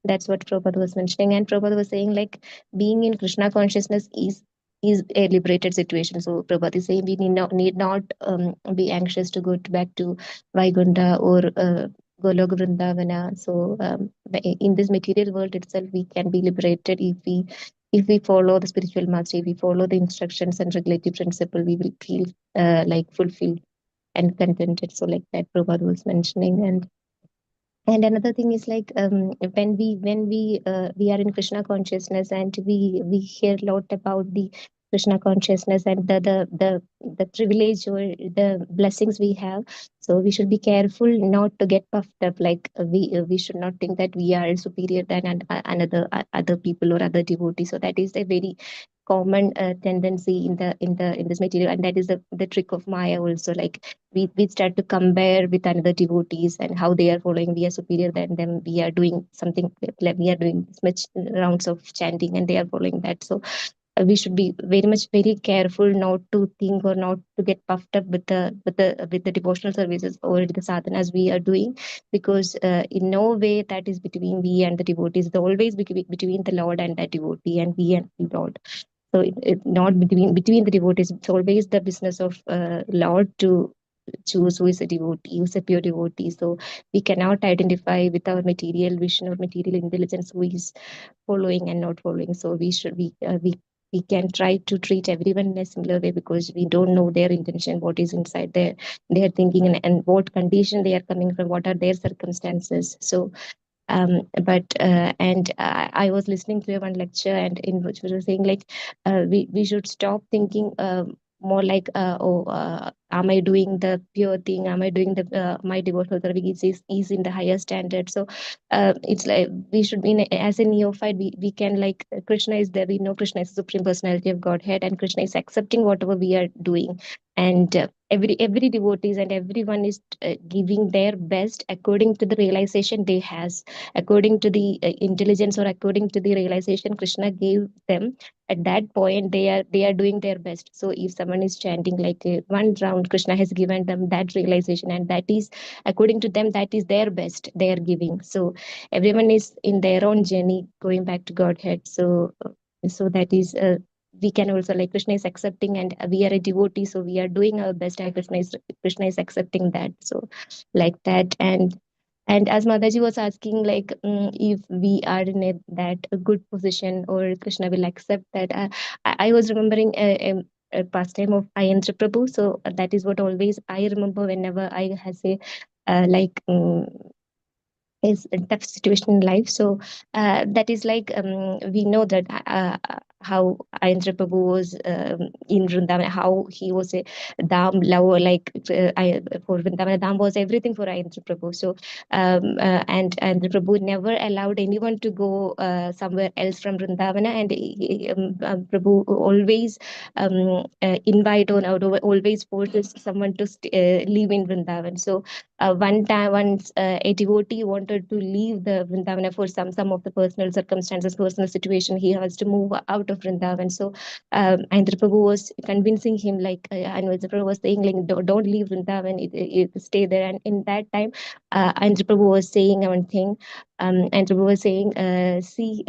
that's what Prabhupada was mentioning. And Prabhupada was saying like being in Krishna consciousness is a liberated situation. So Prabhupada is saying we need not be anxious to go back to Vaikuntha or Golok Vrindavana. So in this material world itself, we can be liberated if we follow the spiritual mastery, if we follow the instructions and regulative principle, we will feel like fulfilled and contented. So like that Prabhupada was mentioning. And another thing is like when we are in Krishna consciousness, and we hear a lot about the Krishna consciousness and the privilege or the blessings we have. So we should be careful not to get puffed up. Like we should not think that we are superior than another other people or other devotees. So that is a very common tendency in this material, and that is the trick of Maya also. Like we start to compare with another devotees and how they are following. We are superior than them. We are doing something like we are doing this much rounds of chanting and they are following that. So we should be very careful not to think or not to get puffed up with the devotional services or the sadhanas we are doing, because in no way that is between we and the devotees. It's always between the Lord and the devotee, and we and the Lord. So it not between the devotees. It's always the business of Lord to choose who is a devotee, who is a pure devotee. So we cannot identify with our material vision or material intelligence who is following and not following. So we can try to treat everyone in a similar way, because we don't know their intention, what is inside their thinking, and what condition they are coming from, what are their circumstances. So but and I was listening to one lecture, and in which we were saying like we should stop thinking more like am I doing the pure thing, am I doing the my devotional service is in the higher standard. So it's like we should be as a neophyte, we can like Krishna is there, we know Krishna is the supreme personality of Godhead, and Krishna is accepting whatever we are doing. and every devotees and everyone is giving their best according to the realization they has, according to the intelligence, or according to the realization Krishna gave them. At that point they are doing their best. So if someone is chanting like one round, Krishna has given them that realization, and that is according to them, that is their best they are giving. So everyone is in their own journey going back to Godhead. So that is we can also, like, Krishna is accepting, and we are a devotee, so we are doing our best, and Krishna is accepting that. So like that. And as Mataji was asking, like, if we are in that a good position, or Krishna will accept that, I was remembering a pastime of Ayendra Prabhu. So that is what always I remember whenever I has a like is a tough situation in life. So that is like, we know that how Ayendra Prabhu was in Vrindavan, how he was a Dham lover, like for Vrindavan, Dham was everything for Ayendra Prabhu. So and Ayendra Prabhu never allowed anyone to go somewhere else from Vrindavana, and Prabhu always invite, or always forces someone to live in Vrindavan. So one time, once a devotee wanted to leave the Vrindavana for some of the personal circumstances, personal situation. He has to move out of Vrindavan. So Ayendra Prabhu was convincing him, like, Ayendra Prabhu was saying, like, don't leave Vrindavan, stay there. And in that time, Ayendra Prabhu was saying one thing. Ayendra Prabhu was saying, see.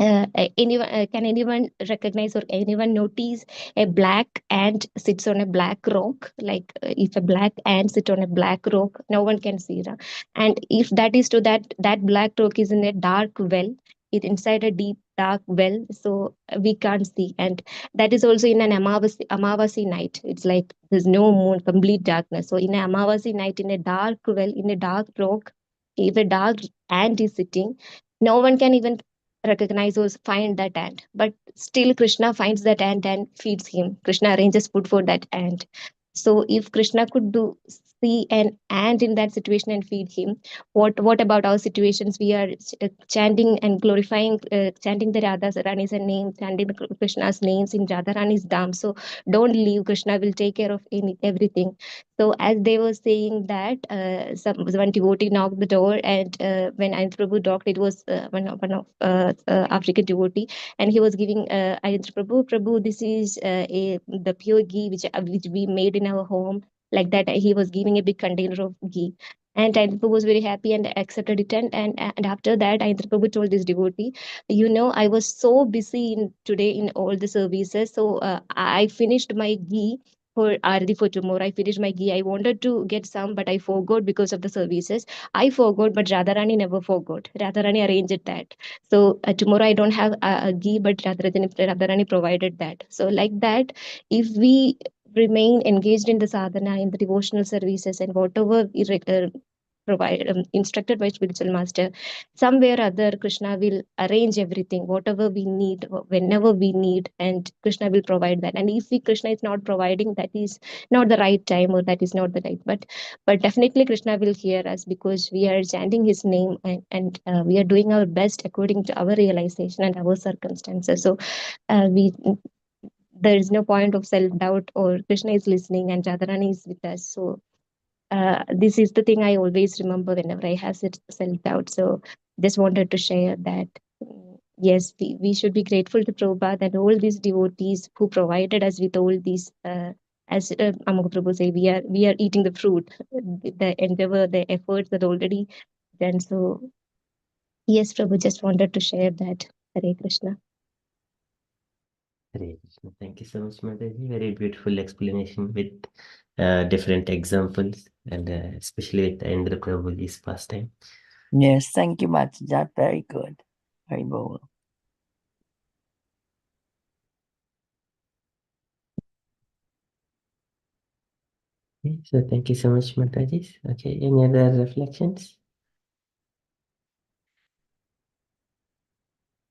Anyone can anyone recognize, or anyone notice a black ant sits on a black rock? Like, if a black ant sit on a black rock, no one can see that. And if that is to that black rock is in a dark well, it inside a deep dark well, so we can't see. And that is also in an Amavasi night. It's like there's no moon, complete darkness. So in an Amavasi night, in a dark well, in a dark rock, if a dark ant is sitting, no one can even recognize or find that ant. But still Krishna finds that ant and feeds him. Krishna arranges food for that ant. So if Krishna could do see an ant in that situation and feed him, what about our situations? We are chanting and glorifying, chanting the Radha Rani's name, chanting the Krishna's names in Radha Rani's dham. So don't leave. Krishna will take care of everything. So as they were saying that, one devotee knocked the door, and when Ayendra Prabhu knocked, it was one of African devotee, and he was giving Ayendra Prabhu, Prabhu, this is the pure ghee which we made in our home. Like that, he was giving a big container of ghee. And Ayendra Prabhu was very happy and accepted it. And after that, Ayendra Prabhu told this devotee, I was so busy today in all the services, so I finished my ghee for Arati for tomorrow. I finished my ghee. I wanted to get some, but I forgot because of the services. I forgot, but Radharani never forgot. Radharani arranged that. So tomorrow I don't have a ghee, but Radharani provided that. So like that, if we remain engaged in the sadhana, in the devotional services, and whatever we provide instructed by spiritual master, somewhere or other Krishna will arrange everything, whatever we need, whenever we need, and Krishna will provide that. And if Krishna is not providing, that is not the right time, or that is not the right, but definitely Krishna will hear us, because we are chanting his name, and we are doing our best according to our realization and our circumstances. So we there is no point of self doubt, or Krishna is listening and Radharani is with us. So this is the thing I always remember whenever I have self doubt. So just wanted to share that. Yes, we should be grateful to Prabhupada and all these devotees who provided us with all these. As Amok Prabhu say, we are eating the fruit, the endeavor, the efforts that already done. So yes, Prabhu, just wanted to share that. Hare Krishna. Hare Krishna. Thank you so much, Mataji. Very beautiful explanation with different examples, and especially with Indra Prabhuji's pastime. Yes, thank you, Mataji. Very good. Very well. Okay, so thank you so much, Mataji. Okay, any other reflections?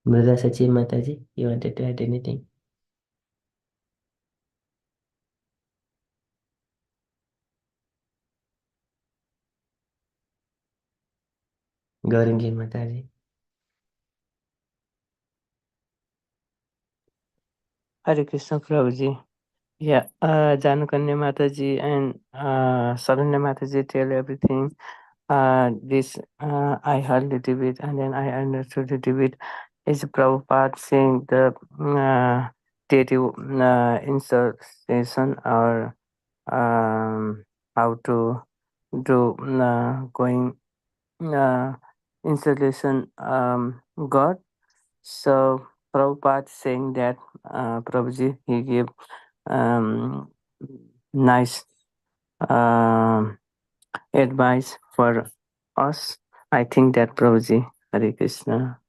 Mrida Sachi Mataji, you wanted to add anything? Gaurangi Mataji. Hare Krishna Prabhuji. Yeah, Janukanya Mataji and Saranya Mataji tell everything. This I heard little bit and then I understood little bit. Is Prabhupada saying the dative insertion or how to do going uh, installation God. So Prabhupada saying that Prabhuji he gave um, nice um advice for us. I think that Prabhuji Hare Krishna.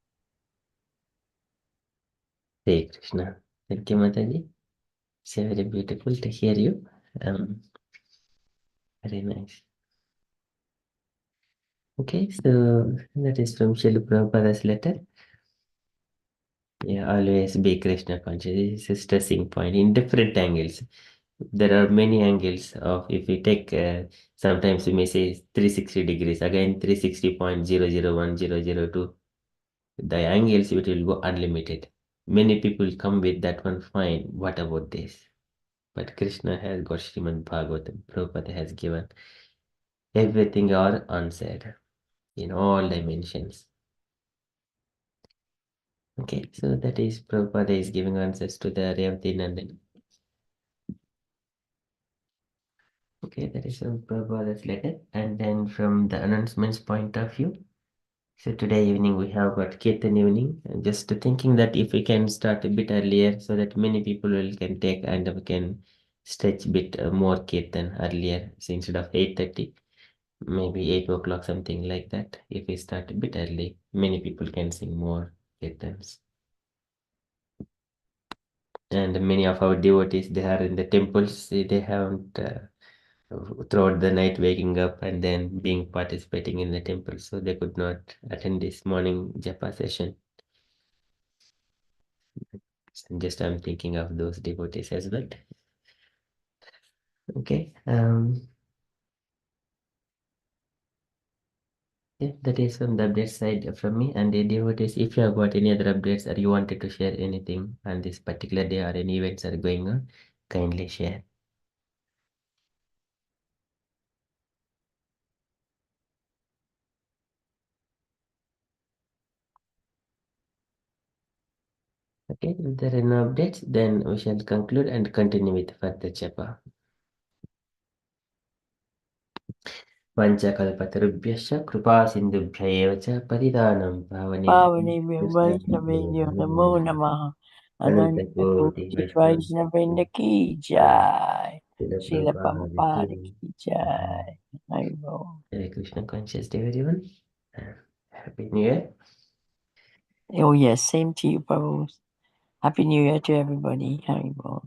Hare Krishna. Thank you, Mataji. It's very beautiful to hear you. Very nice. Okay, so that is from Srila Prabhupada's letter. Yeah, always be Krishna conscious. This is a stressing point in different angles. There are many angles of, if we take, sometimes we may say 360 degrees, again 360.001002. The angles, it will go unlimited. Many people come with that one, fine, what about this? But Krishna has got Srimad Bhagavatam. Prabhupada has given everything are answered in all dimensions. Okay, so that is Prabhupada is giving answers to the Revati Nandan. Okay, that is from Prabhupada's letter. And then from the announcements point of view, so today evening we have got Kirtan evening. And just thinking that if we can start a bit earlier so that many people can take and we can stretch a bit more Kirtan earlier. So instead of 8:30, maybe 8 o'clock, something like that. If we start a bit early, many people can sing more Kirtans. And many of our devotees, they are in the temples, they haven't throughout the night waking up and then being participating in the temple, so they could not attend this morning japa session. Just I'm thinking of those devotees as well. Okay, yeah, that is from the update side from me. And the devotees, if you have got any other updates or you wanted to share anything on this particular day or any events are going on, kindly share. Okay, if there are no updates, then we shall conclude and continue with further japa. Vanchakalpatarubhyascha कृपा सिन्धुभ्यैव च पतितानं Pavanebhyo पावनेभ्यो Vaishnavebhyo Namo Namaha Ananta Koti Vaishnav Vaishnavendra Ki Jai Srila Prabhupada Prabhupada Ki Jai Haribo. Hare Krishna conscious day everyone. Happy New Year. Oh yes, same to you, Prabhu. Happy New Year to everybody. Haribo.